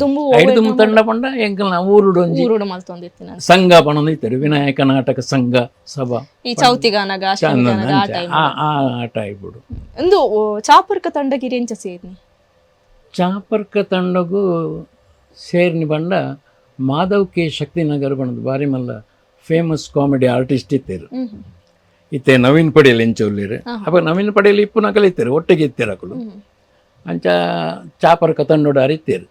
ದುಂಬು ತಂಡ ಪಂಡ ಎಂಕಲ್ನ ಊರುಡು ಒಂಜಿ
ಮಲ್ತೊಂದಿತ್ತಿನ
ಸಂಘ ಪಣದಿತ್ತರು ವಿನಾಯಕ ನಾಟಕ ಸಂಘ ಸಭಾ
ಈ ಚೌತಿಗಾನಗ
ಆ ಟೈಪ್
ಒಂದು ಚಾಪರ್ಕ ತಂಡಗಿರಿ ಎಂಚ ಸೇರ್ನಿ
ಚಾಪರ್ಕ ತಂಡಗೂ ಸೇರ್ನಿ ಬಂಡ ಮಾಧವ್ ಕೆ ಶಕ್ತಿನಗರ್ ಬಣ್ಣದ ಬಾರಿ ಮಲ್ಲ ಫೇಮಸ್ ಕಾಮಿಡಿ ಆರ್ಟಿಸ್ಟ್ ಇತ್ತೇರು ಇತ್ತೆ ನವೀನ್ ಪಡೇಲ್ ಎಂಚೊಲ್ಲಿರು ಅಪ್ಪ ನವೀನ್ ಪಡೇಲ್ ಇಪ್ಪುನ ಕಲಿತೇರು ಒಟ್ಟಿಗೆ ಇತ್ತೇರಕಲು ಅಂಚ ಚಾಪರ್ಕ ತಂಡೋಡು ಅರಿತೇರು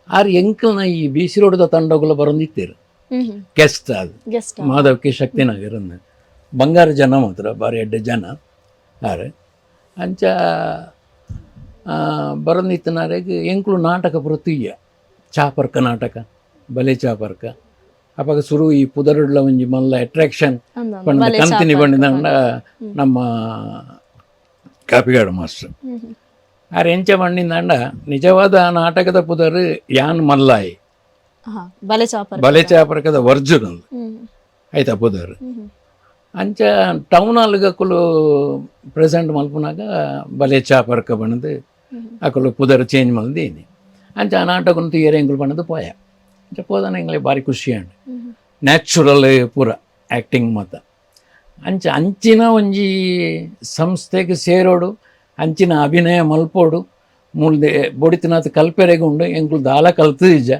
ಆರು ಎಂಕಲ್ನ ಈ ಬಿಸಿ ರೋಡದ ತಂಡಗಳು ಬರೋದಿತ್ತೇರು ಗೆಸ್ಟ್ ಅದು ಮಾಧವ್ ಕೆ ಶಕ್ತಿನಗರ್ ಬಂಗಾರ ಜನ ಮಾತ್ರ ಬಾರಿ ಎಡ್ಡೆ ಜನ ಆರು ಅಂಚ ಬರೋದಿತ್ತನಾರೆಗೆ ಎಂಕ್ಲು ನಾಟಕ ಬರುತ್ತೀಯ ಚಾಪರ್ಕ ನಾಟಕ ಬಲೆ ಚಾಪರ್ಕ ಅವಾಗ ಶುರು ಈ ಪುದರುಡ್ಲ ಒಂಜಿ ಮಲ್ಲ ಅಟ್ರಾಕ್ಷನ್ ಪಂಡ ಕಂತಿನಿ ಬಂಡಿದಂಡ ನಮ್ಮ ಕಾಪಿಗಾಡು ಮಾಸ್ಟರ್ ಆರು ಎಂಚ ಬಂಡಿಂದಂಡ ನಿಜವಾದ ನಾಟಕದ ಪುದರು ಯಾನ್ ಮಲ್ಲಾಯಿ ಬಲೆ ಚಾಪರ್ಕದ ವರ್ಜುನ್ ಆಯ್ತಾ ಪುದರು ಅಂಚ ಟೌನ್ ಹಾಲ್ಗಕ್ಕಲು ಪ್ರೆಸೆಂಟ್ ಮಲ್ಪುನಾಗ ಬಲೆ ಚಾಪರ್ಕ ಬಣ್ಣದು ಅಕ್ಕಲು ಪುದರ್ ಚೇಂಜ್ ಮಲ್ದೀನಿ ಅಂಚ ಆ ನಾಟಕ ಏರೆ ಎಂಕುಲು ಬಣ್ಣದು ಪೋಯ ಅಂಚ ಪೋದನ ಎಂಗ್ಲೆ ಭಾರಿ ಖುಷಿ ಅಂಡ್ ನ್ಯಾಚುರಲ್ ಪೂರ ಆ್ಯಕ್ಟಿಂಗ್ ಮಾತ ಅಂಚ ಅಂಚಿನ ಒಂಜಿ ಸಂಸ್ಥೆಗೆ ಸೇರೋಡು ಅಂಚಿನ ಅಭಿನಯ ಮಲ್ಪೋಡು ಮುಳ್ದೆ ಬೊಡಿತಿನಾಥ ಕಲ್ಪೆರೆಗುಂಡು ಎಂಕುಲು ದಾಲ ಕಲ್ತು ಇಜ್ಜ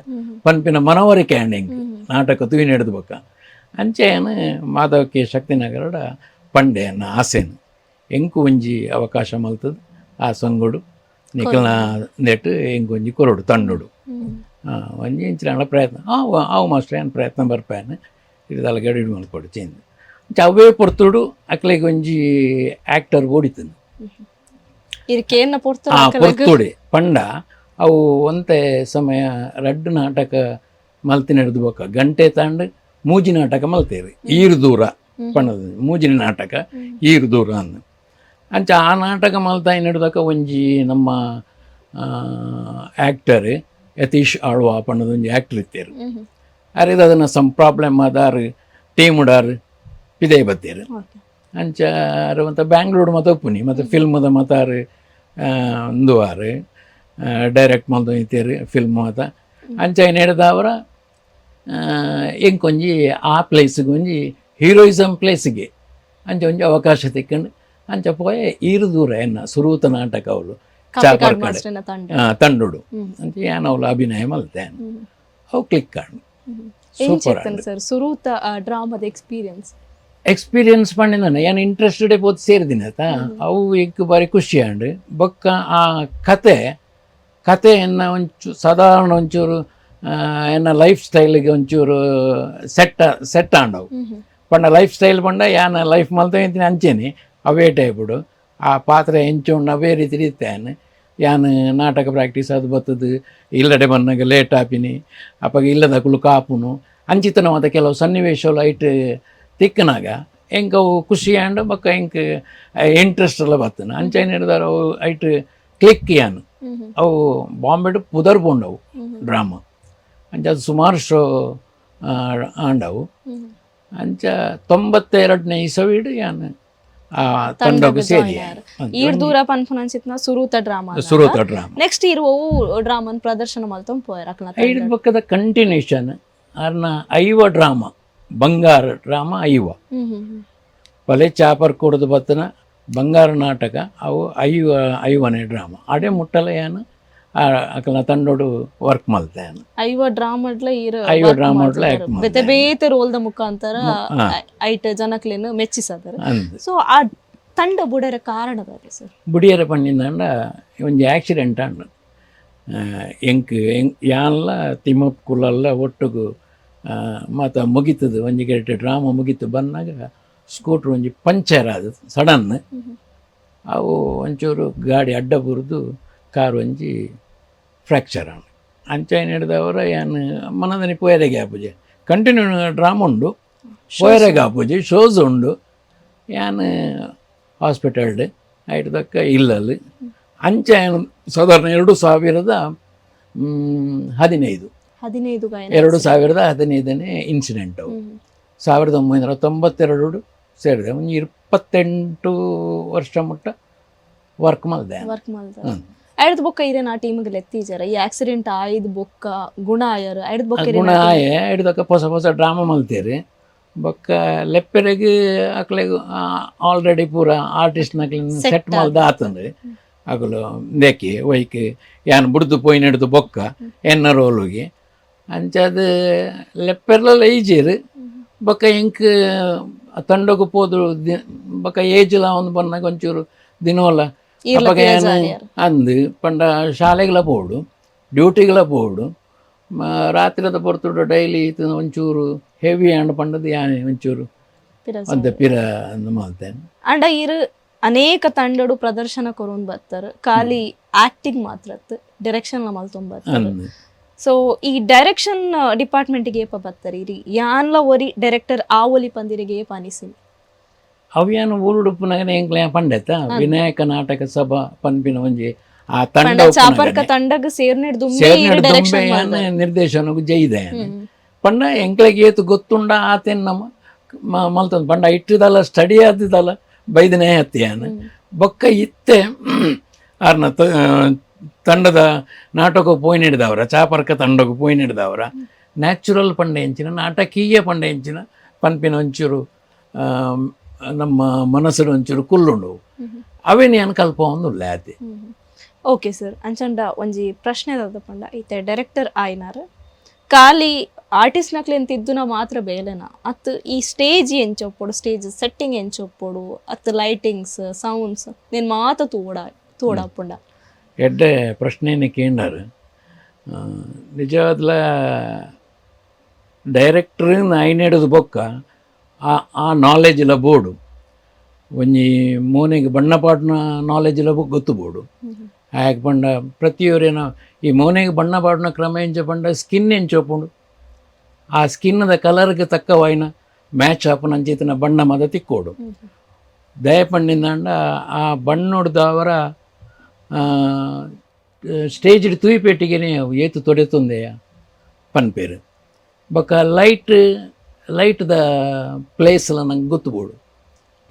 ಪನ್ಪಿನ ಮನವರಿಕೆ ಅಂಡ್ ಎಂಕ್ ನಾಟಕ ತುಯಿ ನೆಡ್ದು ಬೊಕ್ಕ ಅಂಚೆಯನ್ನು ಮಾಧವ್ ಕೆ ಶಕ್ತಿನಗರಡ ಪಂಡೆಯನ್ನು ಆಸೆನು ಎಂಕು ಒಂಜಿ ಅವಕಾಶ ಮಲ್ತದು ಆ ಸಂಗೊಡು ನಿಖಲ್ನ ನೆಟ್ಟು ಎಂಕು ಒಂಜಿ ಕೊರಡು ತಂಡೋಡು ಒಂಜಿ ಇಂಚಿನ ಪ್ರಯತ್ನ ಅವು ಮಾಸ್ಟರ್ ಏನು ಪ್ರಯತ್ನ ಬರ್ಪಾಯನು ಇದು ಗಡಿ ಮಲ್ಕೊಡು ಚೇಂಜ್ ಅಂಚ ಅವೇ ಪೊರ್ತುಡು ಅಕ್ಲೆಗೆ ಒಂಜಿ ಆ್ಯಕ್ಟರ್ ಓಡಿತನು ಪೊರ್ತುಡೆ ಪಂಡ ಅವು ಒಂತೆ ಸಮಯ ರಡ್ಡು ನಾಟಕ ಮಲ್ತಿನ ಹಿಡಿದು ಬೊಕ್ಕ ಗಂಟೆ ತಾಂಡು ಮೂಜಿ ನಾಟಕ ಮಲ್ತೇವೆ ಈರು ದೂರ ಪಣ್ಣದ ಮೂಜಿನ ನಾಟಕ ಈರು ದೂರ ಅಂದು ಅಂಚ ಆ ನಾಟಕ ಮಲ್ತಾ ಹಿಡಿದಕ ಒಂಜಿ ನಮ್ಮ ಆ್ಯಕ್ಟರ್ ಯತೀಶ್ ಆಳ್ವ ಪಣ್ಣದ ಒಂಜಿ ಆ್ಯಕ್ಟರ್ ಇತ್ತೇರು ಅರಿದು ಅದನ್ನು ಸಮ್ ಪ್ರಾಬ್ಲಮ್ ಆದಾರು ಟೀಮ್ ಉಡಾರು ಪಿದೇ ಬತ್ತೇರು ಅಂಚ ಅರು ಮತ್ತು ಬ್ಯಾಂಗ್ಳೂರು ಮತ್ತು ಒಪ್ಪುನಿ ಮತ್ತು ಫಿಲ್ಮದ ಮತಾರು ಒಂದು ಆರು ಡೈರೆಕ್ಟ್ ಮಲ್ತು ಇತ್ತೇರು ಫಿಲ್ಮ್ ಮಾತ ಅಂಚ ಏನು ಹಿಡ್ದವರ ಎಂಕೊಂಜಿ ಆ ಪ್ಲೇಸಿಗೆ ಒಂಜಿ ಹೀರೋಯಿಸಮ್ ಪ್ಲೇಸಿಗೆ ಅಂಚ ಒಂಜಿ ಅವಕಾಶ ತಿಕ್ಕೊಂಡು ಅಂಚ ಪೋಯ ಈರು ದೂರ ಎನ್ನ ಸುರೂತ ನಾಟಕ ಅವಳು ಚಾಪರ್ ಕಡೆ ತಂಡುಡು ಅಂಚ ಏನು ಅವಳು ಅಭಿನಯ ಮಲ್ತೆ ಅವು ಕ್ಲಿಕ್ ಕಾಣು
ಏನ್
ಸೂಪರ್
చెప్తాను ಸರ್ ಸುರೂತ ಡ್ರಾಮಾದ ಎಕ್ಸ್ಪೀರಿಯನ್ಸ್
ಎಕ್ಸ್ಪೀರಿಯನ್ಸ್ ಪಂಡಿನ ಏನು ಇಂಟ್ರೆಸ್ಟೆಡ್ ಪೋದು ಸೇರಿದಿನ ಆಯ್ತಾ ಅವು ಈಗ ಬಾರಿ ಖುಷಿ ಅಂಡು ಬೊಕ್ಕ ಆ ಕತೆ ಎನ್ನ ಸಾಧಾರಣ ಒಂಚೂರು ಎನ್ನ ಲೈಫ್ ಸ್ಟೈಲ್ಗೆ ಒಂಚೂರು ಸೆಟ್ ಆಂಡವು ಪಂಡ ಲೈಫ್ ಸ್ಟೈಲ್ ಪಂಡ ಯಾನ ಲೈಫ್ ಮಲ್ತ ಎಂತಿನ ಅಂಚೆನಿ ಅವೇ ಟೈಪುಡು ಆ ಪಾತ್ರ ಎಂಚುಂಡು ಅವೇ ರೀತಿ ಇರ್ತೇನೆ ಯಾನು ನಾಟಕ ಪ್ರಾಕ್ಟೀಸ್ ಅದು ಬರ್ತದು ಇಲ್ಲಡೆ ಬಂದಾಗ ಲೇಟ್ ಆಪಿನಿ ಅಪ್ಪಾಗ ಇಲ್ಲದ ಕುಲು ಕಾಪುನು ಅಂಚಿತನ ಮತ್ತು ಕೆಲವು ಸನ್ನಿವೇಶಗಳು ಐಟ್ ತಿಕ್ಕನಾಗ ಹೆಂಗೆ ಅವು ಖುಷಿ ಆಂಡ್ ಬಕ್ಕ ಹೆಂಗೆ ಇಂಟ್ರೆಸ್ಟ್ ಎಲ್ಲ ಬರ್ತನ ಅಂಚೆನ್ ಹಿಡ್ದಾರ ಅವು ಐಟ್ ಕ್ಲಿಕ್ ಯಾನು ಅವು ಬಾಂಬೆಡು ಪುದರ್ ಬೋಂಡವು ಡ್ರಾಮಾ ಅಂಚ ಅದು ಸುಮಾರು ಶೋ ಆಂಡವು ಅಂಚ 92ನೇ ಇಸವಿಡು ಯಾನು ಆ ತಂಡಕ್ಕೆ ಸೇರಿ
ಈಡ್ ದೂರ ಪನ್ಪುನಂಚಿತ್ನ ಸುರೂತ ಡ್ರಾಮಾ
ಸುರೂತ ಡ್ರಾಮಾ
ನೆಕ್ಸ್ಟ್ ಇರುವವು ಡ್ರಾಮನ್ ಪ್ರದರ್ಶನ ಮಲ್ತೊಂದು ಪೋಯರ್
ಐದು ಪಕ್ಕದ ಕಂಟಿನ್ಯೂಷನ್ ಅರ್ನ ಐವ ಡ್ರಾಮಾ ಬಂಗಾರ ಡ್ರಾಮಾ ಐವ ಪಲೆ ಚಾಪರ್ ಕೂಡದು ಬತ್ತನ ಬಂಗಾರ ನಾಟಕ ಅವು ಐವನೇ ಡ್ರಾಮಾ ಅಡೆ ಮುಟ್ಟಲ ಏನು ಅಕಲ್ನ ತಂಡೋಡು ವರ್ಕ್ ಮಲ್ತೇನು
ಐವ ಡ್ರಾಮಾಡ್ಲ
ಐವ ಡ್ರಾಮಾಡ್ಲ
ಬೇತೆ ಬೇತೆ ರೋಲ್ದ ಮುಖಾಂತರ ಐಟ್ ಜನಕ್ಲೇನು ಮೆಚ್ಚಿಸದಾರೆ ಸೊ ಆ ತಂಡ ಬುಡರ ಕಾರಣದಾರೆ ಸರ್
ಬುಡಿಯರ ಪಣ್ಣಿಂದ ಒಂಜಿ ಆಕ್ಸಿಡೆಂಟ್ ಅಂಡ ಯಾನ್ಲ ತಿಮ್ಮಪ್ಪ ಕುಲಲ್ಲ ಒಟ್ಟಿಗೂ ಮತ್ತು ಮುಗಿತದು ಒಂಜಿ ಗಂಟೆ ಡ್ರಾಮಾ ಮುಗಿತು ಬಂದಾಗ ಸ್ಕೂಟ್ರ್ ಒಂಜಿ ಪಂಚರ್ ಆದ ಸಡನ್ ಅವು ಒಂಚೂರು ಗಾಡಿ ಅಡ್ಡ ಬುರಿದು ಕಾರು ಒಂಜಿ ಫ್ರ್ಯಾಕ್ಚರ್ ಆಣ ಅಂಚೈನ್ ಹಿಡ್ದವರ ಏನು ಮನದನಿ ಪೋಯರೆಗೆ ಆಪುಜೆ ಕಂಟಿನ್ಯೂ ಡ್ರಾಮಾ ಉಂಡು ಪೋಯರೆಗೆ ಆಪುಜೆ ಶೋಸ್ ಉಂಡು ಯಾನು ಹಾಸ್ಪಿಟಲ್ಡ್ ಐಟ್ದಕ್ಕ ಇಲ್ಲಲ್ಲಿ ಅಂಚ ಸಾಧಾರಣ 2015 2015ನೇ ಇನ್ಸಿಡೆಂಟ್ ಅವು 1992 ಸೇರಿದೆ ಒಂದು 28 ವರ್ಷ ಮುಟ್ಟ ವರ್ಕ್ ಮಾಡಿದೆ
ಐಡ್ ಬೊಕ್ಕ ಇರೇನ ಆ ಟೀಮಿಗೆ ಲೆತ್ತೀಜಾರ ಈ ಆಕ್ಸಿಡೆಂಟ್ ಆಯ್ದು ಬೊಕ್ಕ ಗುಣ ಆಯರ್ ಐಡ್ ಬೊಕ್ಕ
ಗುಣ ಆಯೆ ಐಡ್ದಕ್ಕ ಹೊಸ ಡ್ರಾಮಾ ಮಲ್ತೇರಿ ಬೊಕ್ಕ ಲೆಪ್ಪೆರೆಗೆ ಅಕ್ಲೆಗ್ ಆಲ್ರೆಡಿ ಪೂರ ಆರ್ಟಿಸ್ಟ್ ನಕ್ಲಿನ ಸೆಟ್ ಮಲ್ದ ಆತಂದ್ರೆ ಅಗಲು ದೇಕಿ ಒಯ್ಕೆ ಯಾನು ಬುಡ್ದು ಪೋಯ್ನ ಹಿಡ್ದು ಬೊಕ್ಕ ಎನ್ನ ರೋಲುಗೆ ಅಂಚದು ಲೆಪ್ಪೆರ್ಲೆಲ್ಲ ಈಜೀರು ಬೊಕ್ಕ ಇಂಕ್ ತಂಡಕ್ಕೆ ಪೋದು ಬೊಕ್ಕ ಏಜ್ಲ ಒಂದು ಬಂದಾಗ ಒಂಚೂರು ದಿನವಲ್ಲ ಅಪ್ಪಾಗ ಏನು ಅಂದು ಪಂಡ ಶಾಲೆಗಳ ಪೋಡು ಡ್ಯೂಟಿಗಳ ಪೋಡು ರಾತ್ರಿದ ಪೊರ್ತುಡು ಡೈಲಿ ಒಂಚೂರು ಹೆವಿ ಅಂಡ್ ಪಂಡದು ಯಾನೆ ಒಂಚೂರು ಅಂತ ಪಿರ ಅಂದು ಮಾಡ್ತೇನೆ
ಅಂಡ ಇರು ಅನೇಕ ತಂಡಡು ಪ್ರದರ್ಶನ ಕೊರೊಂದು ಬರ್ತಾರೆ ಖಾಲಿ ಆಕ್ಟಿಂಗ್ ಮಾತ್ರ ಡೈರೆಕ್ಷನ್ ಮಲ್ತೊಂದು ಬರ್ತಾರೆ ಸೊ ಈ ಡೈರೆಕ್ಷನ್ ಡಿಪಾರ್ಟ್ಮೆಂಟ್ಗೆ ಏಪ ಬರ್ತಾರೆ ಇರಿ ಯಾನ್ಲ ಒರಿ ಡೈರೆಕ್ಟರ್ ಆ ಒಲಿ ಪಂದಿರಿಗೆ ಏಪ ಅನಿಸಿನಿ
ಅವ್ಯಾನು ಊರುಡುಪುನಾಗ ಎಂಕ್ಲ ಪಂಡೆತ ವಿನಾಯಕ ನಾಟಕ ಸಭಾ ಪನ್ಪಿನ ಒಂಜಿ ಆ ತಂಡ
ಚಾಪರ್ಕ ತಂಡಗ ಸೇರ್ನೆಡ್ದುಂಬೆ
ನಿರ್ದೇಶನಗೂ ಜೈದೆ ಪಂಡ ಎಂಕ್ಲೆಗೆ ಏತು ಗೊತ್ತುಂಡ ಆತೇನು ನಮ್ಮ ಮಲ್ತಂದು ಪಂಡ ಇಟ್ಟಿದಲ್ಲ ಸ್ಟಡಿ ಆದಿದಲ್ಲ ಬೈದನೇ ಹತ್ತಿಯಾನು ಬೊಕ್ಕ ಇತ್ತೆ ಆರ್ನ ತಂಡದ ನಾಟಕ ಪೋಯ್ ಹಿಡಿದವರ ಚಾಪರ್ಕ ತಂಡಕ್ಕೆ ಪೋಯ್ ಹಿಡಿದವರ ನ್ಯಾಚುರಲ್ ಪಂಡ ಎಂಚಿನ ನಾಟಕೀಯ ಪಂಡ ಎಂಚಿನ ಪನ್ಪಿನ ಒಂಚೂರು ನಮ್ಮ ಮನಸ್ಸು ಒಂಚೂರು ಕುಲ್ಲುಂಡು ಅವೇನು ಏನು ಕಲ್ಪ ಒಂದು ಲ್ಯಾತಿ
ಓಕೆ ಸರ್ ಅಂಚಂಡ ಒಂಜಿ ಪ್ರಶ್ನೆ ಪಂಡ ಐತೆ ಡೈರೆಕ್ಟರ್ ಆಯ್ನಾರ ಖಾಲಿ ಆರ್ಟಿಸ್ಟ್ ನಕ್ಲೆ ಅಂತಿದ್ದುನ ಮಾತ್ರ ಬೇಲೆನ ಅತ್ ಈ ಸ್ಟೇಜ್ ಎಂಚೊಪ್ಪೋಡು ಸ್ಟೇಜ್ ಸೆಟ್ಟಿಂಗ್ ಎಂಚೊಪ್ಪೋಡು ಅತ್ ಲೈಟಿಂಗ್ಸ್ ಸೌಂಡ್ಸ್ ನೀನು ಮಾತ ತೂಡಪ್ಪುಂಡ
ಎಡ್ಡೆ ಪ್ರಶ್ನೆನೇ ಕೇಂಡಾರು ನಿಜವಾದ್ಲ ಡೈರೆಕ್ಟರ್ ಐನೆಡದು ಬೊಕ್ಕ ಆ ನಾಲೆಜ್ಲ ಬೋಡು ಒಂಜಿ ಮೋನೆಗೆ ಬಣ್ಣ ಪಾಡ್ನ ನಾಲೆಜ್ಲ ಗೊತ್ತು ಬೋಡು ಹಾಗೆ ಪಂಡ ಪ್ರತಿಯೊರೇನ ಈ ಮೋನೆಗೆ ಬಣ್ಣ ಪಾಡ್ನ ಕ್ರಮ ಎಂಚ ಪಂಡ ಸ್ಕಿನ್ ಎಂಚೊಪ್ಪುಂಡು ಆ ಸ್ಕಿನ್ನದ ಕಲರ್ಗೆ ತಕ್ಕವಾಯಿನ ಮ್ಯಾಚ್ ಆಪನ ಅಂಚಿತನ ಬಣ್ಣ ಮದ ತಿಕ್ಕೋಡು ದಯಪಣ್ಣಿಂದ ಆ ಬಣ್ಣೊಡ್ದವರ ಸ್ಟೇಜ್ ತೂಯಿಪೇಟಿಗೆನೇ ಏತು ತೊಡೆತುಂದೆಯ ಪನ್ಪೇರು ಬೊಕ್ಕ ಲೈಟ್ದ ಪ್ಲೇಸ್ಲ ನಂಗೆ ಗೊತ್ತುಬೋಡು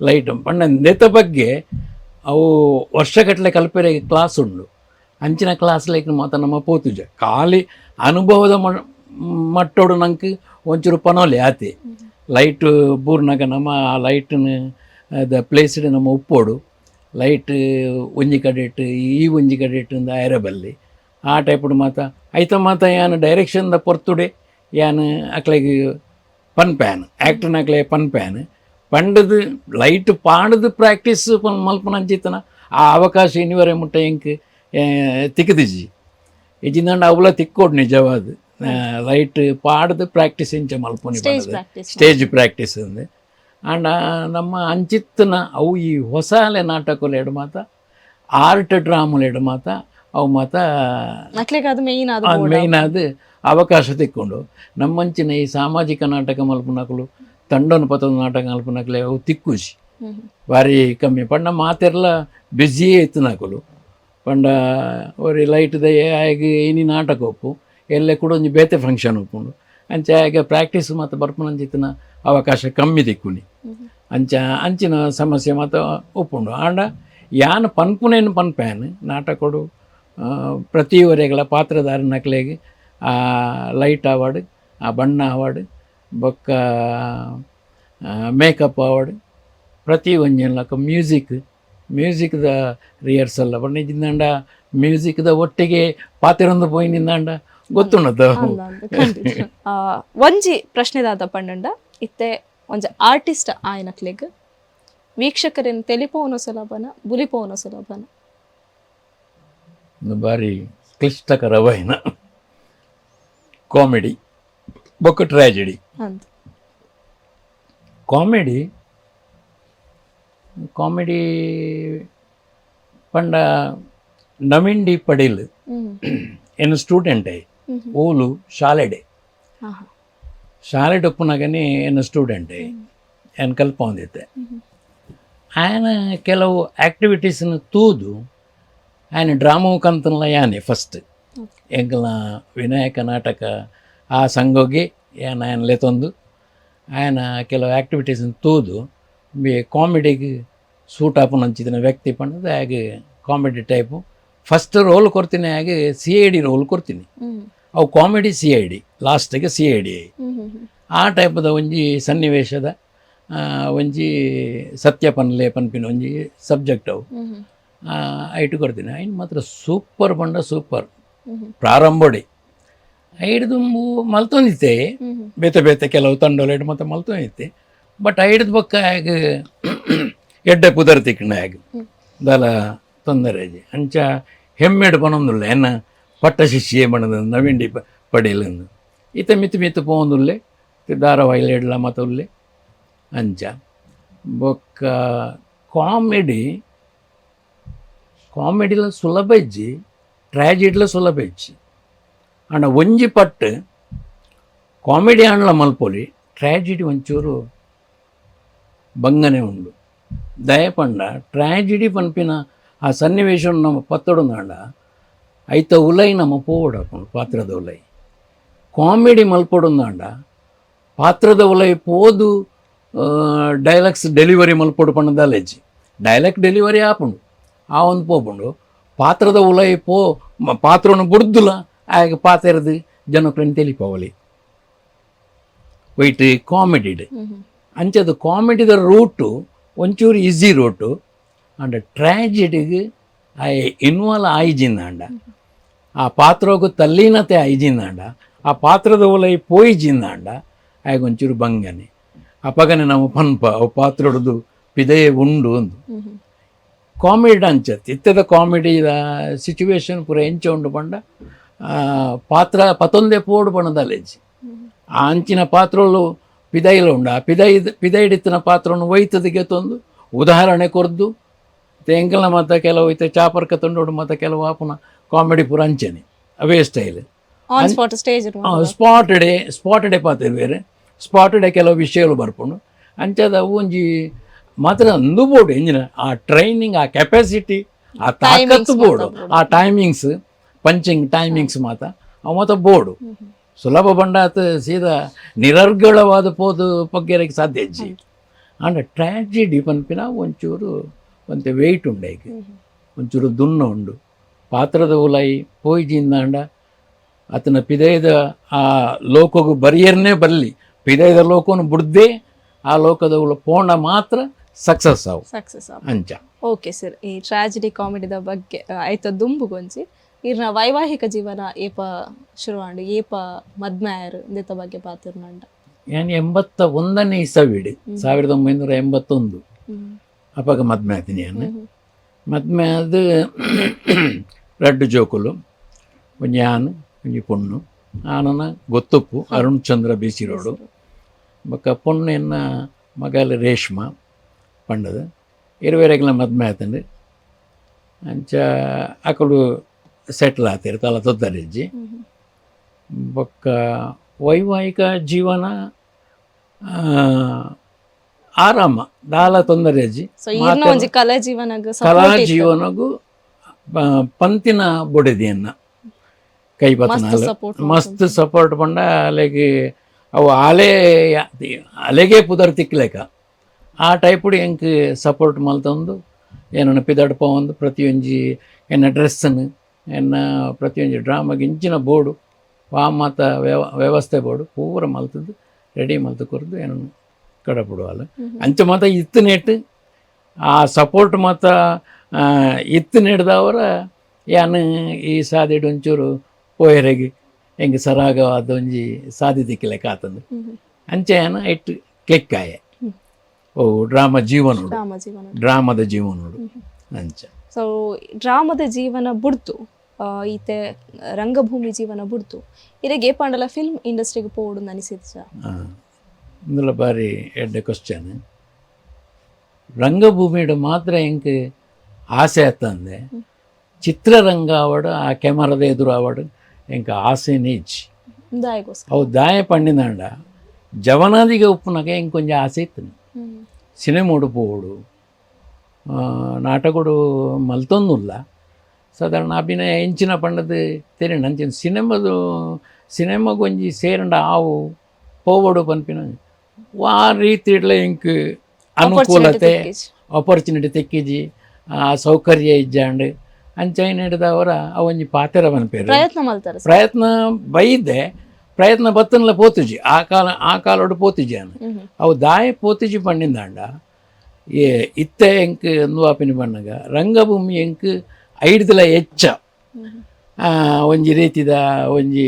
ಲೈಟ್ ಪಂಡ ನೆತ ಬಗ್ಗೆ ಅವು ವರ್ಷಗಟ್ಟಲೆ ಕಲ್ಪೆರೆಗೆ ಕ್ಲಾಸ್ ಉಂಡು ಅಂಚಿನ ಕ್ಲಾಸ್ ಲೈಕ್ ಮಾತ ನಮ್ಮ ಪೋತುಜ ಖಾಲಿ ಅನುಭವದ ಮಟ್ಟೋಡು ನಂಗೆ ಒಂಚೂರು ಪನೋಲೆ ಆತಿ ಲೈಟ್ ಬೂರ್ನಾಗ ನಮ್ಮ ಆ ಲೈಟ್ನ ದ ಪ್ಲೇಸ್ಡ್ ನಮ್ಮ ಉಪ್ಪೋಡು ಲೈಟ್ ಒಂಜಿ ಕಡೆ ಇಟ್ಟು ಈ ಒಂಜಿ ಕಡೆ ಇಟ್ಟು ಐರಬಲ್ಲಿ ಆ ಟೈಪುಡು ಮಾತ ಐತ ಮಾತ ಏನು ಡೈರೆಕ್ಷನ್ದ ಪೊರ್ತುಡೆ ಯಾನು ಅಕ್ಲೆಗೆ ಪನ್ಪ್ಯಾನ್ ಆ್ಯಕ್ಟರ್ನ ಅಕ್ಲೆ ಪನ್ಪ್ಯಾನ್ ಪಂಡದು ಲೈಟ್ ಪಾಡದು ಪ್ರಾಕ್ಟೀಸ್ ಮಲ್ಪನ ಅಂಚಿತ್ತನ ಆ ಅವಕಾಶ ಇನ್ನಿವರೆ ಮುಟ್ಟ ಎಂಕ್ ತಿಕ್ಕದಿಜಿ ಇಜಿಂದಂಡ ಅವಳ ತಿಕ್ಕೋಡು ನಿಜವಾದ ಲೈಟ್ ಪಾಡದು ಪ್ರಾಕ್ಟೀಸ್ ಇಂಚ ಮಲ್ಪನಿ ಸ್ಟೇಜ್ ಪ್ರಾಕ್ಟೀಸ್ ಅಂದು ಅಂಡ ನಮ್ಮ ಅಂಚಿತ್ತನ ಅವು ಈ ಹೊಸಾಲೆ ನಾಟಕಗಳು ಎಡು ಮಾತ ಆರ್ಟ್ ಡ್ರಾಮುಲು ಎಡು ಮಾತ ಅವು ಮಾತ
ಅದು
ಮೇಯ್ನ್ ಅದು ಅವಕಾಶ ತಿಕ್ಕೊಂಡು ನಮ್ಮಂಚಿನ ಈ ಸಾಮಾಜಿಕ ನಾಟಕ ಮಲ್ಪನಕಲು ತಂಡನ ಪತದ ನಾಟಕ ಮಲ್ಪನಕಲೆ ಅವು ತಿಕ್ಕುಜಿ ಭಾರಿ ಕಮ್ಮಿ ಪಂಡ ಮಾತೆಲ್ಲ ಬ್ಯುಸಿಯೇ ಇತ್ತು ನಾಕಲು ಪಂಡ ಒರಿ ಲೈಟ್ ದಯ ಆಗಿ ಏನಿ ನಾಟಕ ಒಪ್ಪು ಎಲ್ಲೇ ಕೂಡ ಒಂದು ಬೇತೆ ಫಂಕ್ಷನ್ ಒಪ್ಪುಂಡು ಅಂಚ ಆಗ ಪ್ರಾಕ್ಟೀಸ್ ಮತ್ತು ಬರ್ಪನಂಚಿತ್ತಿನ ಅವಕಾಶ ಕಮ್ಮಿ ದಿಕ್ಕುನಿ ಅಂಚಿನ ಸಮಸ್ಯೆ ಮತ್ತು ಒಪ್ಪುಂಡು ಆಂಡ ಯಾನು ಪನ್ಪುನೇನು ಪನ್ಪ್ಯಾನ್ ನಾಟಕಡು ಪ್ರತಿವರೆಗಳ ಪಾತ್ರಧಾರ ನಕಲೆಗೆ ಆ ಲೈಟ್ ಅವಾರ್ಡ್ ಆ ಬಣ್ಣ ಅವಾರ್ಡ್ ಬೊಕ್ಕ ಮೇಕಪ್ ಅವಾರ್ಡ್ ಪ್ರತಿ ಒಂಜನಕ ಮ್ಯೂಸಿಕ್ದ ರಿಹರ್ಸಲ್ ಬಣ್ಣ ಇದ್ದಿಂದಾಂಡ ಮ್ಯೂಸಿಕ್ದ ಒಟ್ಟಿಗೆ ಪಾತ್ರೊಂದು ಪೋಯಿ ನಿಂದಾಂಡ ಗೊತ್ತುಂಡದ
ಒಂಜಿ ಪ್ರಶ್ನೆದಾದ ಪಂಡ ಇತ್ತೆ ಒಂಜಿ ಆರ್ಟಿಸ್ಟ್ ಆಯ್ನಕ್ಲೆಗ್ ವೀಕ್ಷಕರನ್ನು ತೆಲಿಪೋನೋ ಸುಲಭನ ಬುಲಿಪೋನೋ ಸುಲಭನ
ಭಾರಿ ಕ್ಲಿಷ್ಟಕರವೈನ ಕಾಮಿಡಿ ಬೊಕ್ಕ ಟ್ರ್ಯಾಜಿಡಿ ಕಾಮಿಡಿ ಪಂಡ ನವೀನ್ ಡಿ ಪಡೀಲ್ ಏನು ಸ್ಟೂಡೆಂಟೇ ಓಲು ಶಾಲೆಡೆ ಶಾಲೆಡ್ ಒಪ್ಪುನಾಗನೇ ಏನು ಸ್ಟೂಡೆಂಟೇ ಏನು ಕಲ್ಪ ಹೊಂದಿತ್ತೆ ఆయన ಕೆಲವು ಆ್ಯಕ್ಟಿವಿಟೀಸ್ನ ತೂದು ఆయన ಡ್ರಾಮಾ ಕಂತನಲ್ಲ ಯಾನೆ ಫಸ್ಟ್ ಎಂಕಲ್ನ ವಿನಾಯಕ ನಾಟಕ ಆ ಸಂಘೋಗಿ ఆయన ಲೆತೊಂದು ఆయన ಕೆಲವು ಆ್ಯಕ್ಟಿವಿಟೀಸ್ನ ತೂದು ಕಾಮಿಡಿಗೆ ಸೂಟ್ ಆಪುನಂಚಿದಿನ ವ್ಯಕ್ತಿ ಪಂಡದು ಹಾಗೆ ಕಾಮಿಡಿ ಟೈಪು ಫಸ್ಟ್ ರೋಲ್ ಕೊಡ್ತೀನಿ ಹಾಗೆ CID ರೋಲ್ ಕೊಡ್ತೀನಿ ಅವು ಕಾಮಿಡಿ CID ಲಾಸ್ಟಿಗೆ CID ಆ ಟೈಪದ ಒಂಜಿ ಸನ್ನಿವೇಶದ ಒಂಜಿ ಸತ್ಯ ಪನ್ಲೆ ಪನ್ಪಿನ ಒಂಜಿ ಸಬ್ಜೆಕ್ಟ್ ಅವು ಐಟು ಕೊಡ್ತೀನಿ ಐನು ಮಾತ್ರ ಸೂಪರ್ ಬಂಡ ಸೂಪರ್ ಪ್ರಾರಂಭಡಿ ಐಡ್ದು ಮಲ್ತೊಂದಿತ್ತೆ ಬೇತೆ ಕೆಲವು ತಂಡೋಲು ಮತ್ತೆ ಮಲ್ತೊಂದಿತ್ತೆ ಬಟ್ ಐಡ್ದು ಬೊಕ್ಕ ಹೇಗೆ ಎಡ್ಡೆ ಪುದರ್ ತಿಕ್ಕಣ ಹೇಗೆ ದಲ ತೊಂದರೆ ಅಂಚ ಹೆಮ್ಮೆಡು ಪನೊಂದುಲ್ಲೆ ಎನ್ನ ಪಟ್ಟ ಶಿಷ್ಯೆ ಬಣ್ಣದ ನವೀನ್ ಡಿ ಪಡೀಲಂದು ಈತ ಮಿತ್ತು ಪೋಂದುಲ್ಲೆ ಧಾರಾವಾಹಿಲ ಎಡ್ಲ ಮತ್ತುಲ್ಲೆ ಅಂಚ ಬೊಕ್ಕ ಕಾಮಿಡಿಲ ಸುಲಭ ಇಜ್ಜಿ ಟ್ರ್ಯಾಜಿಡ್ಲ ಸುಲಭ ಇಜ್ಜಿ ಅಂಡ ಒಂಜಿ ಪಟ್ಟು ಕಾಮಿಡಿ ಆಣ್ಲ ಮಲ್ಪೊಲಿ ಟ್ರ್ಯಾಜಿಡಿ ಒಂಚೂರು ಬಂಗನೆ ಉಂಡು ದಯಪಂಡ ಟ್ರ್ಯಾಜಿಡಿ ಪನ್ಪಿನ ಆ ಸನ್ನಿವೇಶವನ್ನು ನಮ್ಮ ಪತ್ತೊಡುಂದಾಂಡ ಐತ ಉಲೈ ನಮ್ಮ ಪೋವಡಾಕೊಂಡು ಪಾತ್ರದ ಉಲೈ ಕಾಮಿಡಿ ಮಲ್ಪೊಡುಂದಾಂಡ ಪಾತ್ರದ ಉಲೈ ಪೋದು ಡೈಲಾಗ್ಸ್ ಡೆಲಿವರಿ ಮಲ್ಪೊಡು ಪಣ್ಣದಲ್ಲೆಜ್ಜಿ ಡೈಲಾಗ್ ಡೆಲಿವರಿ ಆಪುಂಡು ಆ ಒಂದು ಪೋಪುಂಡು ಪಾತ್ರದ ಉಲೈ ಪಾತ್ರವನ್ನು ಬುಡ್ದುಲ ಆಗ ಪಾತ್ರದ ಜನಕ್ರನ್ನು ತೆಲಿಪವಲಿ ವೈಟ್ ಕಾಮಿಡಿಡ್ ಅಂಚದು ಕಾಮಿಡಿದ ರೂಟು ಒಂಚೂರು ಈಸಿ ರೂಟು ಅಂಡ್ ಟ್ರ್ಯಾಜಿಡಿಗೆ ಆ ಇನ್ವಾಲ್ವ್ ಆಯ್ಜಿಂದಾಂಡ ಆ ಪಾತ್ರಗೂ ತಲ್ಲೀನತೆ ಆಯ್ಜಿಂದಾಂಡ ಆ ಪಾತ್ರದ ಒಲೈ ಪೋಯ್ಜಿಂದಾಂಡ ಆಗ ಒಂಚೂರು ಬಂಗನೆ ಅಪಗನೆ ನಾವು ಪನ್ಪ ಅವು ಪಾತ್ರೊಡ್ದು ಪಿದಯೇ ಉಂಡು ಒಂದು ಕಾಮಿಡಿ ಅಂಚತ್ ಇತ್ತದ ಕಾಮಿಡಿದ ಸಿಚುವೇಶನ್ ಪೂರ ಎಂಚ ಉಂಡು ಪಂಡ ಪಾತ್ರ ಪತೊಂದೆ ಪೋಡು ಪಣದಲ್ಲೆಜ್ಜಿ ಆ ಅಂಚಿನ ಪಾತ್ರಗಳು ಪಿದೈಲ ಉಂಡ ಆ ಪಿದೈಡಿತ್ತಿನ ಪಾತ್ರವನ್ನು ಒಯ್ತದಿಗೆ ತಂದು ಉದಾಹರಣೆ ಕೊರ್ದು ಎಂಕಲ್ನ ಮತ್ತು ಕೆಲವು ಐತೆ ಚಾಪರ್ಕ ತಂಡೋಡು ಮತ್ತು ಕೆಲವು ಆಪುನ ಕಾಮಿಡಿ ಪೂರ ಅಂಚನೆ ಅವೇ ಸ್ಟೈಲ್ ಸ್ಪಾಟೆಡೆ ಪಾತ್ರ ಬೇರೆ ಸ್ಪಾಟೆಡೆ ಕೆಲವು ವಿಷಯಗಳು ಬರ್ಕೊಂಡು ಅಂಚದ ಒಂಜಿ ಮಾತ್ರ ಅಂದು ಬೋರ್ಡು ಎಂಜಿನ ಆ ಟ್ರೈನಿಂಗ್ ಆ ಕೆಪಾಸಿಟಿ ಆ ತಾಕತ್ತು ಬೋರ್ಡು ಆ ಟೈಮಿಂಗ್ಸ್ ಪಂಚಿಂಗ್ ಟೈಮಿಂಗ್ಸ್ ಮಾತ ಅವು ಮಾತ್ರ ಬೋರ್ಡು ಸುಲಭ ಬಂಡಾತ್ ಸೀದಾ ನಿರರ್ಗಳವಾದ ಪೋದು ಪಗ್ಗೆರಕ್ಕೆ ಸಾಧ್ಯ ಇಜ್ಜಿ ಅಂಡ್ ಟ್ರ್ಯಾಜಿಡಿ ಪನ್ಪಿನ ಒಂಚೂರು ಒಂತೆ ವೆಯ್ಟ್ ಉಂಡು ಈಗ ಒಂಚೂರು ದುನ್ನ ಉಂಡು ಪಾತ್ರದ ಉಲೈ ಪೋಯ್ಜಿಂದಾಂಡ ಆತನ ಪಿದಯದ ಆ ಲೋಕಗೂ ಬರಿಯರ್ನೇ ಬರಲಿ ಪಿದಯದ ಲೋಕವನ್ನು ಬುಡ್ದೇ ಆ ಲೋಕದ ಉಲ ಪೋಂಡ ಮಾತ್ರ ಸಕ್ಸಸ್ ಅಂಚ
ಓಕೆ ಸರ್ ಈ ಟ್ರಾಜಿಡಿ ಕಾಮಿಡಿದ ಬಗ್ಗೆ ಆಯ್ತು ದುಂಬುಗೊಂಜಿ ಇರ್ನ ವೈವಾಹಿಕ ಜೀವನ ಏಪ ಶುರುವಾಂಡು ಏಪ ಮದ್ಮೆ ಆಯರು ಇಂದೆತ ಬಗ್ಗೆ ಪಾತಿರ್ನಂಡ
ನಾನು 81ನೇ ಇಸವಿಡಿ 1981 ಅಪ್ಪಾಗ ಮದ್ಮೆ ಆತೀನಿ ನಾನು ಮದ್ಮೆ ಆದ ರಡ್ಡು ಜೋಕುಲು ಒಂಜಿ ಆನು ಒಂಜಿ ಪೊಣ್ಣು ಆನನ ಗೊತ್ತುಪ್ಪು ಅರುಣ್ ಚಂದ್ರ ಬೀಸಿರೋಡು ಬೊಕ್ಕ ಪೊಣ್ಣು ಎನ್ನ ಮಗಲ ರೇಷ್ಮಾ ಪಂಡದ ಇರುವೆರೆಗ್ಲ ಮದ್ಮೆ ಆತಂಡು ಅಂಚ ಅಕಲು ಸೆಟ್ಲ್ ಆತಿರು ತಲ ತೊದ್ದರಿಜ್ಜಿ ಬೊಕ್ಕ ವೈವಾಹಿಕ ಜೀವನ ಆರಾಮ ದಾಲ ತೊಂದರೆ ಅಜ್ಜಿ
ಸೊ ಇರ್ನ ಒಂಜಿ ಕಲಾ ಜೀವನಗ
ಕಲಾ ಜೀವನಗೂ ಪಂತಿನ ಬೊಡೆದಿಯನ್ನ ಕೈ ಬತ್ತನಾಲ ಮಸ್ತ್ ಸಪೋರ್ಟ್ ಪಂಡ ಅಲೆಗೆ ಅವು ಅಲೆಗೆ ಪುದರ್ ತಿಕ್ಲೆಕ ಆ ಟೈಪುಡು ಎಂಕ್ ಸಪೋರ್ಟ್ ಮಲ್ತೊಂದು ಏನನ್ನ ಪಿದಡ್ಪ ಒಂದು ಪ್ರತಿಯೊಂಜಿ ಎನ್ನ ಡ್ರೆಸ್ಸನ್ನು ಎನ್ನ ಪ್ರತಿಯೊಂಜಿ ಡ್ರಾಮಾಗೆ ಇಂಚಿನ ಬೋರ್ಡು ವಾಮತ ವ್ಯವಸ್ಥೆ ಬೋರ್ಡು ಪೂರ ಮಲ್ತದ್ದು ರೆಡಿ ಮಲ್ತು ಕೊರ್ದು ಏನನ್ನು ಕಡಪುಡುವಲ್ಲ ಅಂಚ ಮಾತ ಇತ್ತು ನೆಟ್ಟು ಆ ಸಪೋರ್ಟ್ ಮಾತ ಇತ್ತು ನೆಡ್ದವರ ಯಾನು ಈ ಸಾದಿಡು ಒಂಚೂರು ಪೋಯರೆಗೆ ಹೆಂಗೆ ಸರಾಗವಾದ ಒಂಜಿ ಸಾದಿ ದಿಕ್ಕಿಲೆ ಕಾತಂದು ಅಂಚೆ ಏನ ಇಟ್ಟು ಕ್ಲಿಕ್ಕಾಯೆ ಓ ಡ್ರಾಮಾ ಜೀವನೋಡು ಡ್ರಾಮದ ಜೀವನೋಡು ಅಂಚ
ಸೊ ಡ್ರಾಮದ ಜೀವನ ಬುಡ್ತು ಈತೆ ರಂಗಭೂಮಿ ಜೀವನ ಬುಡ್ತು ಇರೆಗೆ ಏಪಾಂಡಲ ಫಿಲ್ಮ್ ಇಂಡಸ್ಟ್ರಿಗೆ ಪೋಡು ಅನಿಸಿದ್ಸ
ಇಂದುಲ ಬಾರಿ ಎಡ್ಡೆ ಕ್ವಶ್ಚನ್ ರಂಗಭೂಮಿಡು ಮಾತ್ರ ಎಂಕ್ ಆಸೆ ಆತಂದೆ ಚಿತ್ರರಂಗ ಆವಡು ಆ ಕ್ಯಾಮರಾದ ಎದುರು ಆವಡು ಎಂಕ ಆಸೆ ನೀಚ್ ಅವು ದಾಯ ಪಂಡಿನಾಂಡ ಜವನಾದಿಗೆ ಉಪ್ಪುನಾಗ ಎಂಕ್ ಕೊಂಚ ಆಸೆ ಇತ್ತು ಸಿನಿಮೋಡು ಪೋಡು ನಾಟಕಡು ಮಲ್ತೊಂದುಲ್ಲ ಸಾಧಾರಣ ಅಭಿನಯ ಹೆಂಚಿನ ಪಂಡದು ತೆರಿಣ ಅಂಚಿನ ಸಿನಿಮಾಗೊಂಜಿ ಸೇರಂಡ ಆವು ಪೋವಡು ಪನ್ಪಿನ ಆ ರೀತಿ ಇಡ್ಲ ಇಂಕ್ ಅನುಕೂಲತೆ ಆಪರ್ಚುನಿಟಿ ತೆಕ್ಕಿಜಿ ಸೌಕರ್ಯ ಇಜ್ಜಾಂಡ್ ಅಂಚೈನ್ ಹಿಡ್ದವರ ಅವೊಂಜಿ ಪಾತೆರ ಪನ್ಪೇರು ಪ್ರಯತ್ನ ಬೈದೆ ಪ್ರಯತ್ನ ಬತ್ತನ್ಲ ಪೋತುಜಿ ಆ ಕಾಲೋಡು ಪೋತುಜಿ ಅನ್ನ ಅವು ದಾಯ ಪೋತುಜಿ ಪಂಡಿಂದಾಂಡ ಇತ್ತೆ ಎಂಕ್ ನುವಾಪಿನ ಬಣ್ಣಗ ರಂಗಭೂಮಿ ಎಂಕ್ ಐಡ್ದಲ ಹೆಚ್ಚ ಒಂಜಿ ರೀತಿದ ಒಂಜಿ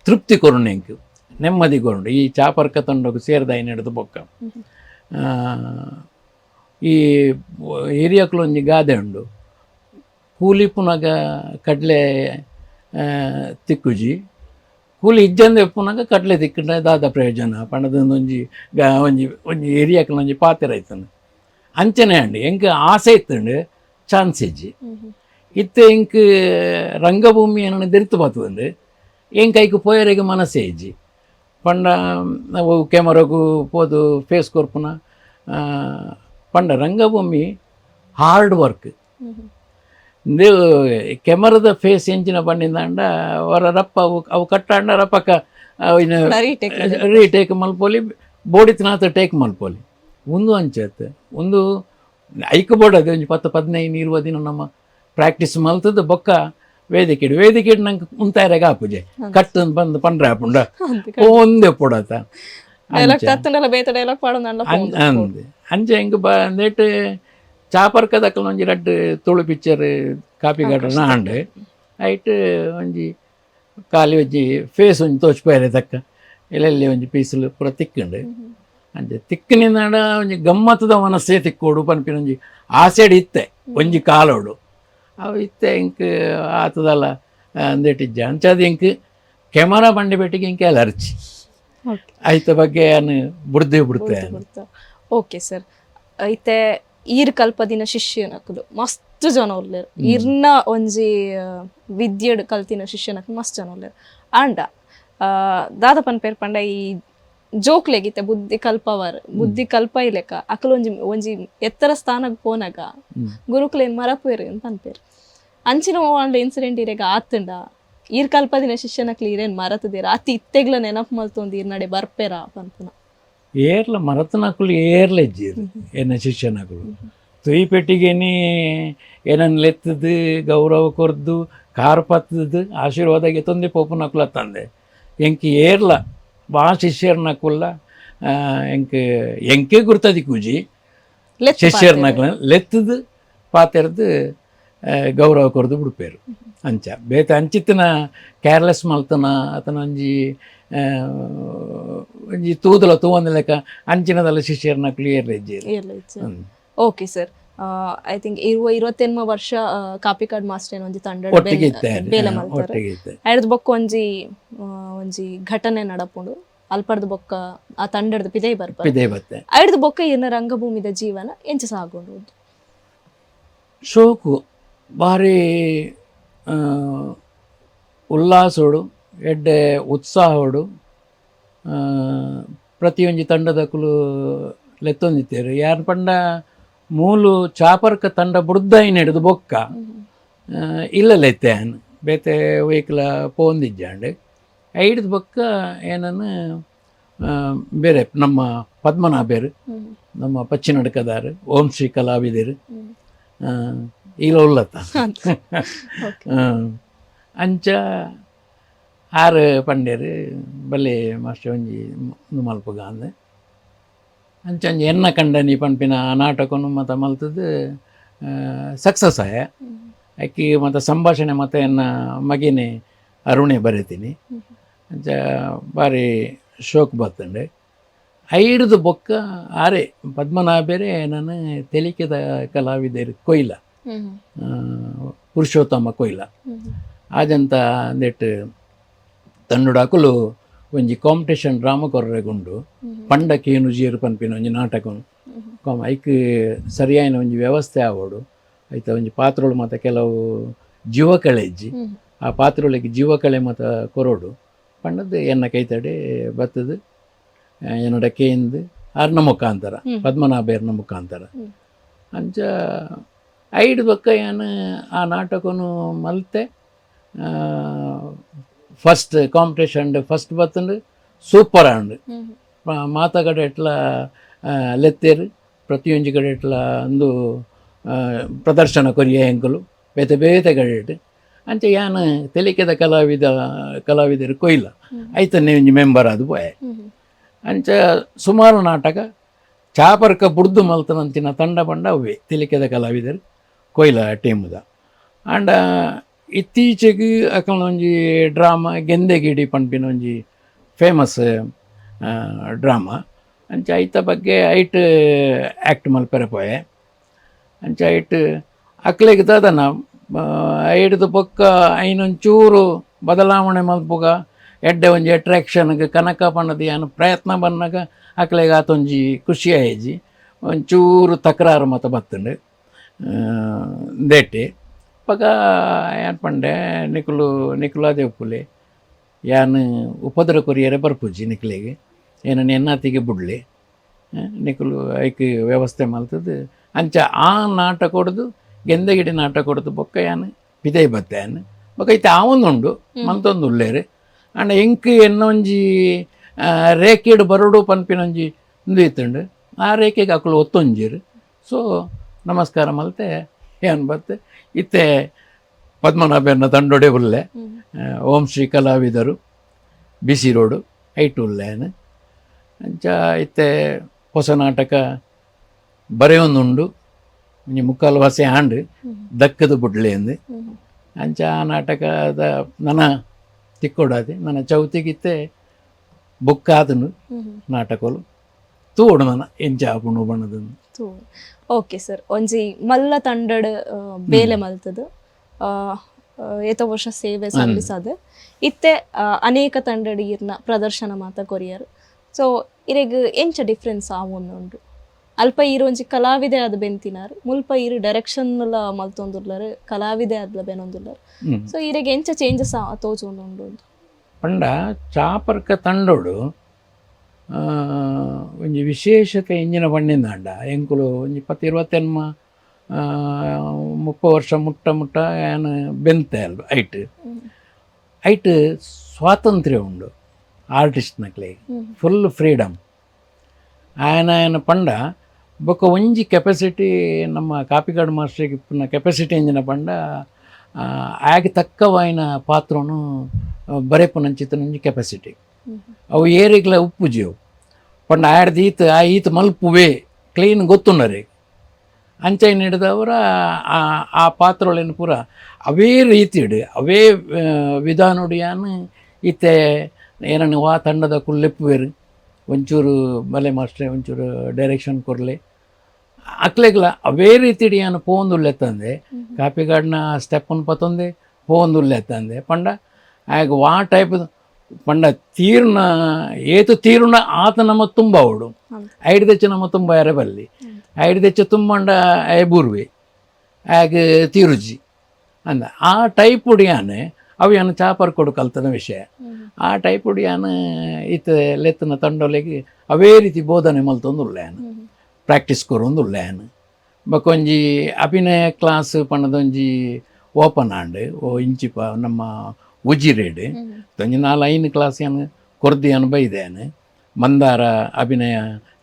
ತೃಪ್ತಿ ಕೊರುಂಡು ಎಂಕ್ ನೆಮ್ಮದಿ ಕೊರುಂಡು ಈ ಚಾಪರ್ಕ ತಂಡకు ಸೇರ್ದ ಹಿಡಿದು ಬೊಕ್ಕ ಈ ಹಿರಿಯಕ್ಲು ಒಂಜಿ ಗಾದೆ ಉಂಡು ಕೂಲಿ ಪುನಗ ಕಡ್ಲೆ ತಿಕ್ಕುಜಿ ಕೂಲಿ ಇಜ್ಜಂದೆ ಪುನಗ ಕಡ್ಲೆ ತಿಕ್ಕಂಡ ದಾದ ಪ್ರಯೋಜನ ಪಂಡದ ಒಂಜಿ ಒಂಜಿ ಹಿರಿಯಕ್ಲು ಒಂಜಿ ಪಾತೆರ ಆಯ್ತಾನೆ ಅಂಚನೆ ಅಂಡಿ ಎಂಕ್ ಆಸೆ ಇತ್ತಂಡು ಚಾನ್ಸ್ ಇಜ್ಜಿ ಇತ್ತೆ ಎಂಕ್ ರಂಗಭೂಮಿ ಏನನ್ನು ದೆರ್ತು ಬರ್ತದಂಡು ಎಂಕ್ ಐಕ್ ಪೋಯರೆಗೆ ಮನಸ್ಸೇ ಇಜ್ಜಿ ಪಂಡ ನಾವು ಕ್ಯಾಮರಾಗೂ ಪೋದು ಫೇಸ್ ಕೊರ್ಪುನ ಪಂಡ ರಂಗಭೂಮಿ ಹಾರ್ಡ್ ವರ್ಕ್ ನೀವು ಕ್ಯಾಮರಾದ ಫೇಸ್ ಎಂಚಿನ ಪಂಡಿಂದಾಂಡ ಅವರ ರಪ್ಪ ಅವು ಕಟ್ಟಾಂಡ ರಪ್ಪಕ್ಕ ರೀಟೇಕ್ ಮಲ್ಪೋಲಿ ಬೋಡಿತ್ನಾಥ ಟೇಕ್ ಮಲ್ಪೋಲಿ ಒಂದು ಅಂಚತ್ತೆ ಒಂದು ಐಕ್ ಬೋಡದು ಒಂಜಿ 10-15-20 ದಿನ ನಮ್ಮ ಪ್ರಾಕ್ಟೀಸ್ ಮಲ್ತದ್ದು ಬೊಕ್ಕ ವೇದಿಕೆ ನಂಗೆ ಮುಂತಾಯರಾಗ ಆಪುಜೆ ಕಟ್ಟು ಬಂದು ಪಂಡ್ರೆ ಆಪುಂಡ ಒಂದೇ ಪುಡತ ಅಂಚೆ ಹೆಂಗೆ ನೆಟ್ಟು ಚಾಪರ್ಕದಕ್ಕಲ್ ಒಂಜಿ ರಡ್ಡು ತುಳು ಪಿಕ್ಚರ್ ಕಾಪಿ ಗಾರ್ಡನ್ ಆಂಡ್ ಐಟ್ ಒಂಜಿ ಖಾಲಿ ಒಂಜಿ ಫೇಸ್ ಒಂಜಿ ತೋಚ್ಪೇರೆ ತಕ್ಕ ಎಲ್ಲೆಲ್ಲಿ ಒಂಜಿ ಪೀಸಲು ಪೂರ ತಿಕ್ಕಂಡು ಅಂಚೆ ತಿಕ್ಕನಿಂದ ಒಂಜಿ ಗಮ್ಮತ್ತದ ಮನಸ್ಸೇ ತಿಕ್ಕೋಡು ಪನ್ಪಿನ ಒಂಜಿ ಆಸೆಡ್ ಇತ್ತೆ ಒಂಜಿ ಕಾಲೋಡು ಅವು ಇತ್ತೆ ಇಂಕ್ ಆತದಲ್ಲ ಅಂದೇಟಿಜ್ಜ ಅಂಚದು ಇಂಕ್ ಕ್ಯಾಮರಾ ಬಂಡಿ ಬೆಟ್ಟಿಗೆ ಇಂಕೆ ಅಲರ್ಜಿ ಐತ ಬಗ್ಗೆ ನಾನು ಬಿಡ್ತೆ
ಓಕೆ ಸರ್ ಐತೆ ಈರ್ ಕಲ್ಪದಿನ ಶಿಷ್ಯನಕುಲು ಮಸ್ತ್ ಜನ ಉರ್ಲೇರು ಇರ್ನ ಒಂಜಿ ವಿದ್ಯೆಡ್ ಕಲ್ತಿನ ಶಿಷ್ಯನಕುಲು ಮಸ್ತ್ ಜನ ಉರ್ಲೇರು ಆಂಡ ದಾದ ಪನ್ಪೇರ್ ಪಂಡ ಈ ಜೋಕ್ಲೆಗಿತ್ತೆ ಬುದ್ಧಿ ಕಲ್ಪ ಇಲೆಕ ಅಕಲು ಒಂಜಿ ಎತ್ತರ ಸ್ಥಾನಕ್ಕೆ ಪೋನಾಗ ಗುರುಕುಲೇನ್ ಮರಪೇರು ಅಂತ ಅನ್ಪೇರು ಅಂಚಿನ ಒಂದ್ ಇನ್ಸಿಡೆಂಟ್ ಇರೇಗ ಆತಂಡ ಈರ್ ಕಲ್ಪದಿನ ಶಿಷ್ಯನಕ್ಲಿ ಇರೇನ್ ಮರತದೇರ ಅತಿ ಇತ್ತೆಗ್ಲ ನೆನಪು ಮಲ್ತೊಂದು ಈರ್ ನಡೆ ಬರ್ಪೇರ ಪಂಪನ
ಏರ್ಲ ಮರತನಕುಲು ಏರ್ಲ ಇಜ್ಜಿರು ಎನ್ನ ಶಿಷ್ಯನಕುಲು ತುಯಿ ಪೆಟ್ಟಿಗೆನಿ ಏನನ್ನ ಲೆತ್ತದು ಗೌರವ ಕೊರ್ದು ಕಾರ್ ಪತ್ತದು ಆಶೀರ್ವಾದಗೆ ತೊಂದೆ ಪೋಪುನಕುಲ ತಂದೆ ಎಂಕಿ ಏರ್ಲ ಬಾ ಶಿಷ್ಯರ್ನಕುಲ್ಲ ಎಂಕೆ ಗುರ್ತದಿ ಕೂಜಿ ಶಿಷ್ಯರ್ನಕುಲ ಲೆತ್ತದು ಪಾತೆರ್ದು ಗೌರವ ಕೊರ್ದು ಬಿಡ್ಪೇರು ಅಂಚ ಬೇತೆ ಅಂಚಿತ್ತಿನ ಕೇರ್ಲೆಸ್ ಮಲ್ತನ ಆತನ ಒಂಜಿ ತೂದಲ ತೂವಂದ ಲೆಕ್ಕ ಅಂಚಿನದಲ್ಲ ಶಿಷ್ಯರ್ನ ಕ್ಲಿಯರ್ ಇಜ್ಜಿ
ಓಕೆ ಸರ್ ಐ ಥಿಂಕ್ 28 ವರ್ಷ ಕಾಪಿಕಾಡ್ ಮಾಸ್ಟರ್ ಒಂಜಿ ತಂಡ
ಒಟ್ಟಿಗೆ
ಬೇಲೆ ಮಲ್ತಾರೆ
ಒಟ್ಟಿಗೆ ಇತ್ತೆ
ಐಡ್ದು ಬೊಕ್ಕ ಒಂಜಿ ಘಟನೆ ನಡಪುಂಡು ಅಲ್ಪಡ್ದು ಬೊಕ್ಕ ಆ ತಂಡದ ಪಿದೈ ಬರ್ಪ
ಇದೇ ಬತ್ತೆ
ಐಡ್ದು ಬೊಕ್ಕ ಏನ ರಂಗಭೂಮಿದ ಜೀವನ ಎಂಚ ಸಾಗೊಂಡು
ಶೋಕು ಭಾರಿ ಉಲ್ಲಾಸೋಡು ಎಡ್ಡೆ ಉತ್ಸಾಹೋಡು ಪ್ರತಿಯೊಂದು ತಂಡದಕ್ಕೂ ಲೆತ್ತೊಂದಿತ್ತೇರು ಯಾರು ಪಂಡ ಮೂಲು ಚಾಪರ್ಕ ತಂಡ ಬುಡ್ದಾಯಿನ ಹಿಡಿದು ಬೊಕ್ಕ ಇಲ್ಲ ಲೆತ್ತೇನು ಬೇತೆ ವೆಹಿಕಲ ಪೋಂದಿಜ್ಜಾಂಡು ಹಿಡಿದು ಬೊಕ್ಕ ಏನನ್ನು ಬೇರೆ ನಮ್ಮ ಪದ್ಮನಾಭರು ನಮ್ಮ ಪಚ್ಚಿನಡ್ಕದಾರು ಓಂ ಶ್ರೀ ಕಲಾವಿದರು ಇಲ್ಲ ಉಲ್ಲತ್ತ ಅಂಚ ಆರು ಪಂಡೇರು ಬಲ್ಲೆ ಮಾಸ್ಟರ್ ಒಂಜಿ ಮಲ್ಪಗ ಅಂದೆ ಅಂಚಂಜಿ ಎನ್ನ ಕಂಡ ನೀ ಪಂಪಿನ ಆ ನಾಟಕನು ಮತ್ತು ಮಲ್ತದ್ದು ಸಕ್ಸಸ್ ಆಯ ಅಕ್ಕಿ ಮತ್ತು ಸಂಭಾಷಣೆ ಮತ್ತು ಎನ್ನ ಮಗಿನೇ ಅರುಣೆ ಬರೀತೀನಿ ಅಂಚ ಭಾರಿ ಶೋಕ್ ಬರ್ತಂಡೆ ಐಡ್ದು ಬೊಕ್ಕ ಆರೆ ಪದ್ಮನಾಭರೇ ನಾನು ತೆಲಿಕೆದ ಕಲಾವಿದರು ಕೊಯ್ಲ ಪುರುಷೋತ್ತಮ ಕೊಯ್ಲ ಆಜಂತ ಅಂದೆಟ್ಟು ತಂಡುಡಾಕುಲು ಒಂಜಿ ಕಾಂಪಿಟೇಷನ್ ಡ್ರಾಮಾ ಕೊರ್ರೆಗುಂಡು ಪಂಡಕ್ಕೇನು ಜೀರು ಪನ್ಪಿನ ಒಂಜಿ ನಾಟಕ ಐಕ್ ಸರಿಯಾಯಿನ ಒಂಜಿ ವ್ಯವಸ್ಥೆ ಆವೋಡು ಐತ ಒಂಜಿ ಪಾತ್ರಗಳು ಮತ್ತು ಕೆಲವು ಜೀವಕಳೆ ಇಜ್ಜಿ ಆ ಪಾತ್ರಗಳಿಗೆ ಜೀವಕಳೆ ಮತ್ತು ಕೊರೋಡು ಪಂಡದ್ದು ಎನ್ನ ಕೈತಡೆ ಬತ್ತದು ಏನಡ ಕೇಂದು ಅರ್ನ ಮುಖಾಂತರ ಪದ್ಮನಾಭರ್ನ ಮುಖಾಂತರ ಅಂಚ ಐದು ಬೊಕ್ಕ ಏನು ಆ ನಾಟಕನು ಮಲ್ತೆ ಫಸ್ಟ್ ಕಾಂಪಿಟೇಷನ್ ಫಸ್ಟ್ ಬತ್ತಂಡು ಸೂಪರ್ ಆಂಡು ಮಾತಗಡೆ ಎಟ್ಲ ಲೆತ್ತೇರು ಪ್ರತಿಯೊಂದು ಕಡೆ ಎಟ್ಲ ಒಂದು ಪ್ರದರ್ಶನ ಕೊರಿಯ ಹೆಂಕಲು ಬೇತೆ ಬೇತೆ ಕಡೆ ಅಂಚ ಯಾನು ತೆಲಿಕೆದ ಕಲಾವಿದರು ಕೊಯ್ಲ ಐತನ್ನೇ ಒಂಜಿ ಮೆಂಬರ್ ಅದು ಬಾಯ್ ಅಂಚ ಸುಮಾರು ನಾಟಕ ಚಾಪರ್ಕ ಬುಡ್ದು ಮಲ್ತನಂಚಿನ ತಂಡ ಬಂಡ ಅವೇ ತೆಲಿಕೆದ ಕಲಾವಿದರು ಕೊಯ್ಲ ಟೀಮುದ ಆಂಡ ಇತ್ತೀಚೆಗೆ ಅಕಲ್ನ ಒಂಜಿ ಡ್ರಾಮಾ ಗೆಂದೆಗಿಡಿ ಪಂಪಿನ ಒಂಜಿ ಫೇಮಸ್ ಡ್ರಾಮಾ ಅಂಚ ಐತ ಬಗ್ಗೆ ಐಟ್ ಆ್ಯಕ್ಟ್ ಮಲ್ಪೆರೆ ಪೋಯೆ ಅಂಚ ಐಟ್ ಅಕ್ಲೆಗೆ ದಾದನ ಐಡ್ದು ಪೊಕ್ಕ ಐನೊಂಚೂರು ಬದಲಾವಣೆ ಮಲ್ಪುಗ ಎಡ್ಡೆ ಒಂಜಿ ಅಟ್ರಾಕ್ಷನ್ಗೆ ಕನಕ ಪಣ್ಣದ ಏನು ಪ್ರಯತ್ನ ಬಂದಾಗ ಅಕ್ಲೆಗೆ ಆತೊಂಜಿ ಖುಷಿ ಆಯ್ಜಿ ಒಂಚೂರು ತಕರಾರು ಮತ್ತು ಬತ್ತಂಡು ದೇಟಿ ಪಗ ಏನು ಪಂಡೆ ನಿಕುಲಾದೆ ಉಪ್ಪುಲೆ ಯಾನು ಉಪದ್ರ ಕೊರಿಯರೆ ಬರ್ಪುಜಿ ನಿಕ್ಲಿಗೆ ಏನನ್ನು ಎನ್ನಾತಿಗೆ ಬಿಡ್ಲಿ ನಿಕುಲು ಐಕ್ ವ್ಯವಸ್ಥೆ ಮಲ್ತದ್ದು ಅಂಚ ಆ ನಾಟಕ ಹೊಡೆದು ಗೆಂದಗಿಡಿ ನಾಟಕ ಹೊಡೆದು ಬೊಕ್ಕ ಯಾನು ಪಿದೈ ಬತ್ತೇನು ಬೊಕ್ಕ ಐತೆ ಆವೊಂದುಂಡು ಮಂತೊಂದು ಉಳ್ಳೇರು ಅಂಡ ಎಂಕ್ ಎನ್ನೊಂಜಿ ರೇಖೆಡು ಬರೋಡು ಪನ್ಪಿನೊಂಜಿ ಒಂದು ಇತ್ತುಂಡು ಆ ರೇಖೆಗೆ ಅಕ್ಕಳು ಒತ್ತೊಂಜಿರು ಸೊ ನಮಸ್ಕಾರ ಮಲ್ತೆ ಏನು ಬತ್ತೆ ಇತ್ತೆ ಪದ್ಮನಾಭನ ತಂಡೊಡೆ ಉಲ್ಲೆ ಓಂ ಶ್ರೀ ಕಲಾವಿದರು ಬಿಸಿ ರೋಡು ಐಟು ಉಲ್ಲೇನು ಅಂಚ ಇತ್ತೆ ಹೊಸ ನಾಟಕ ಬರೆಯೊಂದುಂಡು ಒಂಜಿ ಮುಕ್ಕಾಲು ವಸೆ ಆಂಡು ದಕ್ಕದು ಬುಡ್ಲೆ ಅಂದು ಅಂಚ ಆ ನಾಟಕದ ನನ್ನ ತಿಕ್ಕೊಡಾದೆ ನನ್ನ ಚೌತಿಗಿತ್ತೆ ಬುಕ್ ಆದನು ನಾಟಕಲು ತೂಡು ನನ್ನ ಎಂಚ ಆಪುಂಡು ಬಣ್ಣದನ್ನು
ಓಕೆ ಸರ್ ಒಂಜಿ ಮಲ್ಲ ತಂಡಡ್ ಬೇಲೆ ಮಲ್ತದು ಏತ ವರ್ಷ ಸೇವೆ ಸಲ್ಲಿಸದೆ ಇತ್ತೆ ಅನೇಕ ತಂಡಡ್ ಇರ್ನ ಪ್ರದರ್ಶನ ಮಾತ ಕೊರಿಯರು ಸೊ ಇರೆಗ್ ಎಂಚ ಡಿಫ್ರೆನ್ಸ್ ಆವೊಂದುಂಡು ಅಲ್ಪ ಇರು ಒಂಜಿ ಕಲಾವಿದೆ ಆದ್ ಬೆಂತಿನಾರು ಮುಲ್ಪ ಇರು ಡೈರೆಕ್ಷನ್ ಮಲ್ತೊಂದುರ್ಲರು ಕಲಾವಿದೆ ಆದ್ಲ ಬೆನೊಂದುರ್ಲರು ಸೊ ಇರೆಗ್ ಎಂಚ ಚೇಂಜಸ್ ತೋಜೊಂದುಂಡು
ಪಂಡ ಚಾಪರ್ಕ ತಂಡೋಡು ಒಂಜಿ ವಿಶೇಷತೆ ಎಂಜಿನ ಪಂಡಿಂದಾಂಡ ಎಂಕುಲು ಒಂಜಿ 20-21 30 ವರ್ಷ ಮುಟ್ಟ ಏನು ಬೆಂತೆ ಅಲ್ವ ಐಟ್ ಸ್ವಾತಂತ್ರ್ಯ ಉಂಡು ಆರ್ಟಿಸ್ಟ್ನಕ್ಲೆ ಫುಲ್ ಫ್ರೀಡಮ್ ಆಯನ ಪಂಡ ಬೊಕ್ಕ ಒಂಜಿ ಕೆಪಾಸಿಟಿ ನಮ್ಮ ಕಾಪಿಕಾಡ್ ಮಾಸ್ಟ್ರಿಗೆ ಇಪ್ಪುನ ಕೆಪಾಸಿಟಿ ಎಂಜಿನ ಪಂಡ ಆಗ ತಕ್ಕವಾಯಿನ ಪಾತ್ರನು ಬರೆಪುನಂಚಿತನ ಒಂಜಿ ಕೆಪಾಸಿಟಿ ಅವು ಏರಿಗ್ಲ ಉಪ್ಪುಜಿಯವು ಪಂಡ ಆಡ್ದು ಈತ ಮಲ್ಪುವೆ ಕ್ಲೀನ್ ಗೊತ್ತುಂಡರೆ ಅಂಚೈನ ಹಿಡಿದವರ ಆ ಪಾತ್ರೊಳೇನು ಪೂರ ಅವೇ ರೀತಿಡ್ ಅವೇ ವಿಧಾನುಡಿಯಾನು ಇತ್ತೆ ಏನನ್ನು ವಾ ತಂಡದ ಕುಲ್ಲೆಪ್ಪುವೆರು ಒಂಚೂರು ಬಲೆ ಮಾಸ್ಟ್ರೆ ಒಂಚೂರು ಡೈರೆಕ್ಷನ್ ಕೊರಲೆ ಅಕ್ಲೆಗ್ಲ ಅವೇ ರೀತಿಡಿಯಾನು ಪೋಂದುಲ್ಲೆತ್ತಂದೆ ಕಾಪಿಗಾಡ್ನ ಸ್ಟೆಪ್ಪನ್ನು ಪತ್ತೊಂದೆ ಪೋಂದುಲ್ಲೆತ್ತಂದೆ ಪಂಡ ಆಗ ವಾ ಟೈಪ್ ಪಂಡ ತೀರ್ನ ಏತು ತೀರ್ನ ಆತ ನಮ್ಮ ತುಂಬ ಅವಡು ಐದು ತೆಚ್ಚ ನಮ್ಮ ತುಂಬ ಎರೆಬಲ್ಲಿ ಐದು ತೆಚ್ಚ ತುಂಬಂಡ ಬೂರ್ವೆ ಆಗ ತೀರುಜಿ ಅಂದ ಆ ಟೈಪ್ ಉಡಿಯಾನೆ ಅವು ಚಾಪರ್ ಕೊಡು ಕಲ್ತನ ವಿಷಯ ಆ ಟೈಪ್ ಉಡಿಯಾನ ಇತ್ತ ಲೆತ್ತನ ತಂಡೊಲೆಗೆ ಅವೇ ರೀತಿ ಬೋಧನೆ ಮಲ್ತೊಂದುಲ್ಲೇನು ಪ್ರಾಕ್ಟೀಸ್ ಕೊರೊಂದುಲ್ಲೇನು ಬಕೊಂಜಿ ಅಭಿನಯ ಕ್ಲಾಸ್ ಪಣ್ಣದೊಂಜಿ ಓಪನ್ ಆಂಡ್ ಓ ಇಂಚಿಪ ನಮ್ಮ ಉಜಿರೇಡ್ ತೊಂಜಿ 4-5 ಕ್ಲಾಸ್ ಏನು ಕೊರ್ದಿ ಬೈದೇನು ಮಂದಾರ ಅಭಿನಯ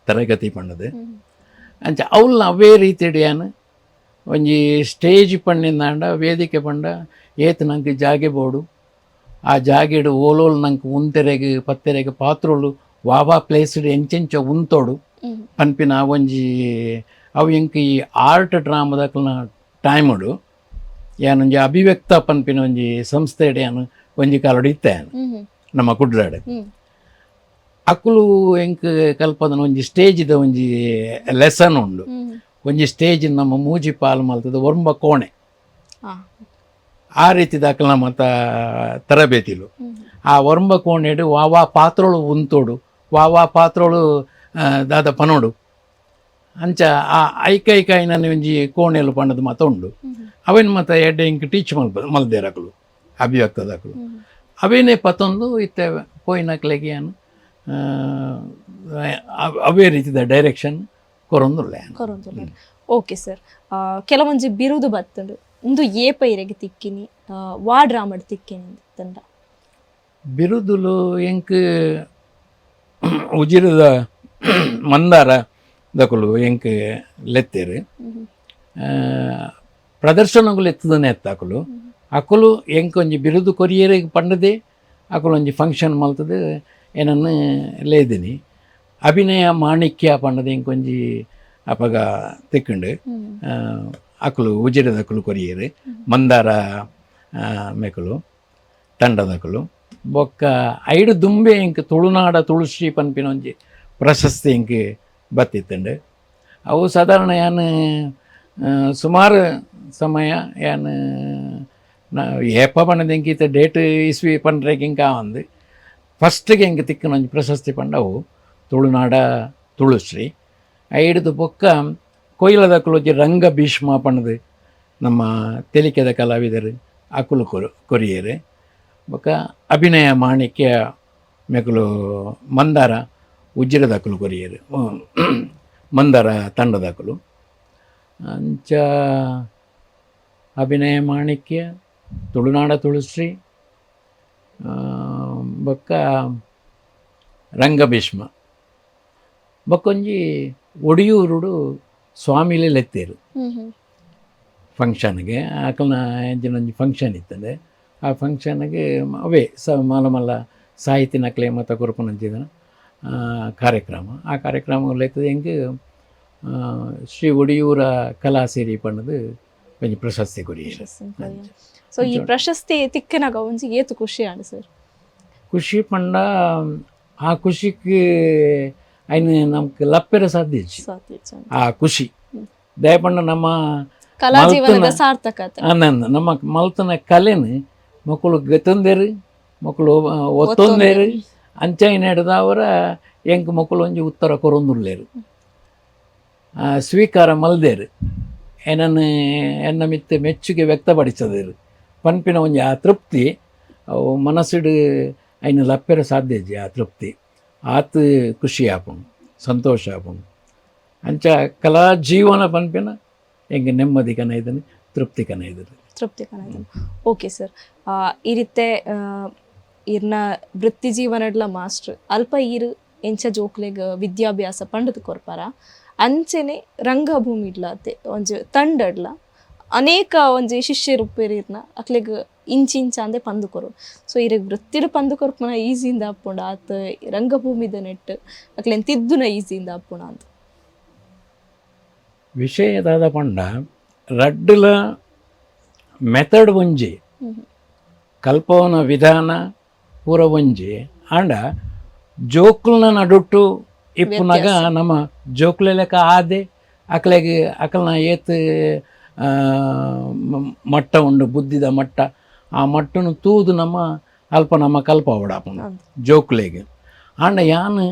ತರಗತಿ ಪಣ್ಣದು ಅಂಚ ಅವಲ್ಲ ಅವೇ ರೀತಿ ಏನು ಒಂಜಿ ಸ್ಟೇಜ್ ಪಣ್ಣಿಂದಾಂಡ ವೇದಿಕೆ ಪಂಡ ಏತು ನಂಗೆ ಜಾಗೆ ಬೋಡು ಆ ಜಾಗೆಡು ಓಲೋಲು ನಂಗೆ ಉಂತೆರೆಗೆ ಪತ್ತೆರೆಗೆ ಪಾತ್ರೋಳು ವಾವಾ ಪ್ಲೇಸ್ಡ್ ಎಂಚೆಂಚ ಉಂತೋಡು ಪನ್ಪಿನ ಒಂಜಿ ಅವು ಎಂಕ್ ಈ ಆರ್ಟ್ ಡ್ರಾಮದಕ್ಲ ಟೈಮುಡು ಏನೊಂಜಿ ಅಭಿವ್ಯಕ್ತ ಪನ್ಪಿನ ಒಂಜಿ ಸಂಸ್ಥೆ ಏನು ಒಂಜಿ ಕಾಲಡು ಇತ್ತೇನು ನಮ್ಮ ಕುಡ್ರಾಡ್ ಅಕ್ಕುಲು ಎಂಕ್ ಕಲ್ಪದನ ಒಂಜಿ ಸ್ಟೇಜಿದ ಒಂಜಿ ಲೆಸನ್ ಉಂಡು ಒಂಜಿ ಸ್ಟೇಜ್ ನಮ್ಮ ಮೂಜಿ ಪಾಲು ಮಲ್ತದ ಒರ್ಂಬ ಕೋಣೆ ಆ ರೀತಿ ದಾಖಲ ನಮ್ಮ ತರಬೇತಿಲು ಆ ಒರ್ಂಬ ಕೋಣೆಡು ವಾವಾ ಪಾತ್ರೋಳು ಉಂತೋಡು ವಾವಾ ಪಾತ್ರೋಳು ದಾದ ಪನೋಡು ಅಂಚ ಆ ಐಕೈಕ ನನ್ನ ಒಂಜಿ ಕೋಣೆಲು ಪಂಡದು ಮತ ಉಂಡು ಅವೇನು ಮತ್ತು ಎಡ್ಡೆ ಇಂಕ್ ಟೀಚ್ ಮಲ್ದೇರಕಲು ಅಭಿವ್ಯಕ್ತದಕಲು ಅವೇನೇ ಪತ್ತೊಂದು ಇತ್ತೆ ಪೋಯಿನಕ್ಲೆಗೆ ಏನು ಅವೇ ರೀತಿದ ಡೈರೆಕ್ಷನ್ ಕೊರೊಂದುಲ್ಲೆ
ಓಕೆ ಸರ್ ಕೆಲವೊಂಜಿ ಬಿರುದು ಬತ್ತುಂಡು ಇಂದು ಏ ಪೈರೆಗೆ ತಿಕ್ಕಿನಿ ವಾ ಡ್ರಾಮಡ್ ತಿಕ್ಕಿನಿ ತಂಡ
ಬಿರುದುಲು ಎಂಕ್ ಉಜಿರದ ಮಂದಾರ ದಕುಲು ಎಂಕ್ ಲೆತ್ತೇರು ಪ್ರದರ್ಶನಗಳು ಎತ್ತದನೆ ಎತ್ತಾಕುಲು ಅಕುಲು ಎಂಕ್ ಒಂಜಿ ಬಿರುದು ಕೊರಿಯರಿಗೆ ಪಂಡದೆ ಅಕುಲು ಒಂಜಿ ಫಂಕ್ಷನ್ ಮಲ್ತದೆ ಏನನ್ನು ಲೇದಿನಿ ಅಭಿನಯ ಮಾಣಿಕ್ಯ ಪಂಡದೆ ಎಂಕೊಂಜಿ ಅಪಗ ತಿಕ್ಕಂಡು ಅಕುಲು ಉಜಿರದಕುಲು ಕೊರಿಯರು ಮಂದಾರ ಮೆಕುಲು ತಂಡದಕುಲು ಬೊಕ್ಕ ಐಡು ದುಂಬೆ ಎಂಕ್ ತುಳುನಾಡ ತುಳುಶ್ರೀ ಪನ್ಪಿನ ಒಂಜಿ ಪ್ರಶಸ್ತಿ ಎಂಕ್ ಬತ್ತಿತ್ತಂಡು ಅವು ಸಾಧಾರಣ ಏನು ಸುಮಾರು ಸಮಯ ಏನು ಏಪ ಪಂಡದ ಎಂಕಿತ ಡೇಟ್ ಇಸ್ವಿ ಪಂಡ್ರೆಗೆ ಇಂಕ ಒಂದು ಫಸ್ಟಿಗೆ ಎಂಕ್ ತಿಕ್ಕನ ಒಂಜಿ ಪ್ರಶಸ್ತಿ ಪಂಡವು ತುಳುನಾಡ ತುಳುಶ್ರೀ ಐಡ್ದು ಬೊಕ್ಕ ಕೊಯ್ಲದಕುಲು ಒಂಜಿ ರಂಗ ಭೀಷ್ಮ ಪಣ್ಣದು ನಮ್ಮ ತೆಲಿಕೆದ ಕಲಾವಿದರು ಅಕುಲು ಕೊರಿಯರು ಬೊಕ್ಕ ಅಭಿನಯ ಮಾಣಿಕ್ಯ ಮೆಕುಲು ಮಂದಾರ ಉಜ್ಜಿರದಕುಲು ಕೊರಿಯರು ಮಂದಾರ ತಂಡದಕುಲು ಅಂಚ ಅಭಿನಯ ಮಾಣಿಕ್ಯ ತುಳುನಾಡ ತುಳುಶ್ರೀ ಬೊಕ್ಕ ರಂಗಭೀಷ್ಮ ಬೊಕ್ಕೊಂಜಿ ಒಡಿಯೂರುಡು ಸ್ವಾಮಿಲೆ ಲೆತ್ತೇರು ಫಂಕ್ಷನ್ಗೆ ಆಕಲ್ನ ಎಂಜಿನೊಂಜಿ ಫಂಕ್ಷನ್ ಇತ್ತದೆ ಆ ಫಂಕ್ಷನ್ಗೆ ಅವೇ ಮಲ್ಲ ಮಲ್ಲ ಸಾಹಿತಿ ನಕ್ಲೆ ಮತ್ತು ಕೊರಪನಂಚಿದ ಕಾರ್ಯಕ್ರಮ ಆ ಕಾರ್ಯಕ್ರಮ ಲೆತ್ತದ ಹೆಂಗೆ ಶ್ರೀ ಒಡಿಯೂರ ಕಲಾಸಿರಿ ಪಣ್ಣದು ಒಂಜಿ ಪ್ರಶಸ್ತಿ ಕೊರಿಯರು
ಸೊ ಈ ಪ್ರಶಸ್ತಿ ತಿಕ್ಕನಾಗ ಒಂಜಿ ಏತು ಖುಷಿ ಆಂಡ್ ಸರ್
ಖುಷಿ ಪಂಡ ಆ ಖುಷಿಗೆ ಐನು ನಮ್ಗೆ ಲಪ್ಪೆರ ಸಾಧ್ಯ ಆ ಖುಷಿ ದಯಪಂಡ ನಮ್ಮ
ಕಲಾ ಜೀವನದ ಸಾರ್ಥಕತೆ
ನಮ್ಮ ಮಲ್ತನ ಕಲೆನ ಮಕ್ಕಳು ಗತಂದೇರು ಮಕ್ಕಳು ಒತ್ತೊಂದೇರು ಅಂಚೈನ ಹಿಡ್ದವರ ಎಂಕ್ ಮಕ್ಕಳು ಒಂಜಿ ಉತ್ತರ ಕೊರೊಂದುಲ್ಲೇರು ಸ್ವೀಕಾರ ಮಲ್ದೇರು ಏನನ್ನು ಎನ್ನ ಮಿತ್ತೆ ಮೆಚ್ಚುಗೆ ವ್ಯಕ್ತಪಡಿಸದೇರು ಪನ್ಪಿನ ಒಂಜಿ ಆ ತೃಪ್ತಿ ಅವು ಮನಸ್ಸಿಡು ಐನು ಲಪ್ಪೆರ ಸಾಧ್ಯಜಿ ಆ ತೃಪ್ತಿ ಆತು ಖುಷಿ ಆಪುಂಡು ಸಂತೋಷ ಆಪುಂಡು ಅಂಚ ಕಲಾ ಜೀವನ ಪನ್ಪಿನ ಹೆಂಗೆ ನೆಮ್ಮದಿ ಕನ ಇದ್ದಾನೆ ತೃಪ್ತಿ ಕನ ಇದ್ದಾರೆ
ತೃಪ್ತಿ ಕನ ಇದ್ದಾನೆ ಓಕೆ ಸರ್ ಈ ರೀತಿ ಇರ್ನ ವೃತ್ತಿ ಜೀವನಡ್ಲ ಮಾಸ್ಟರ್ ಅಲ್ಪ ಈರು ಎಂಚ ಜೋಕ್ಲೆಗ್ ವಿದ್ಯಾಭ್ಯಾಸ ಪಂಡದು ಕೊರ್ಪಾರ ಅಂಚೆನೆ ರಂಗಭೂಮಿ ಇಡ್ಲಾತೆ ಒಂಜಿ ತಂಡಡ್ಲ ಅನೇಕ ಒಂಜಿ ಶಿಷ್ಯರು ಉಪ್ಪೇರಿರ್ನ ಅಕ್ಲೆಗ್ ಇಂಚಿಂಚ ಅಂದೆ ಪಂದು ಕೊರು ಸೊ ಇರಗ್ ವೃತ್ತಿಡು ಪಂದು ಕೊರ್ಪುನ ಈಸಿಯಿಂದ ಆಪುಂಡ ಆತ ರಂಗಭೂಮಿದ ನೆಟ್ ಅಕ್ಲೆನ್ ತಿದ್ದುನ ಈಸಿಯಿಂದ ಆಪುಣ ಅಂತ
ವಿಷಯದಾದ ಪಂಡ ರಡ್ಡುಲ ಮೆಥಡ್ ಒಂಜಿ ಕಲ್ಪವನ ವಿಧಾನ ಪೂರ ಒಂಜಿ ಆಂಡ ಜೋಕುಲ್ನ ನಡುಟ್ಟು ಇಪ್ಪುನಾಗ ನಮ್ಮ ಜೋಕುಲ ಲೆಕ್ಕ ಆದೆ ಅಕ್ಲೆಗೆ ಅಕಲ್ನ ಏತ್ ಮಟ್ಟ ಉಂಡು ಬುದ್ಧಿದ ಮಟ್ಟ ಆ ಮಟ್ಟನು ತೂದು ನಮ್ಮ ಅಲ್ಪ ನಮ್ಮ ಕಲ್ಪ ಓಡಾಪುಂಡು ಜೋಕುಲೆಗೆ ಆಂಡ ಯಾನು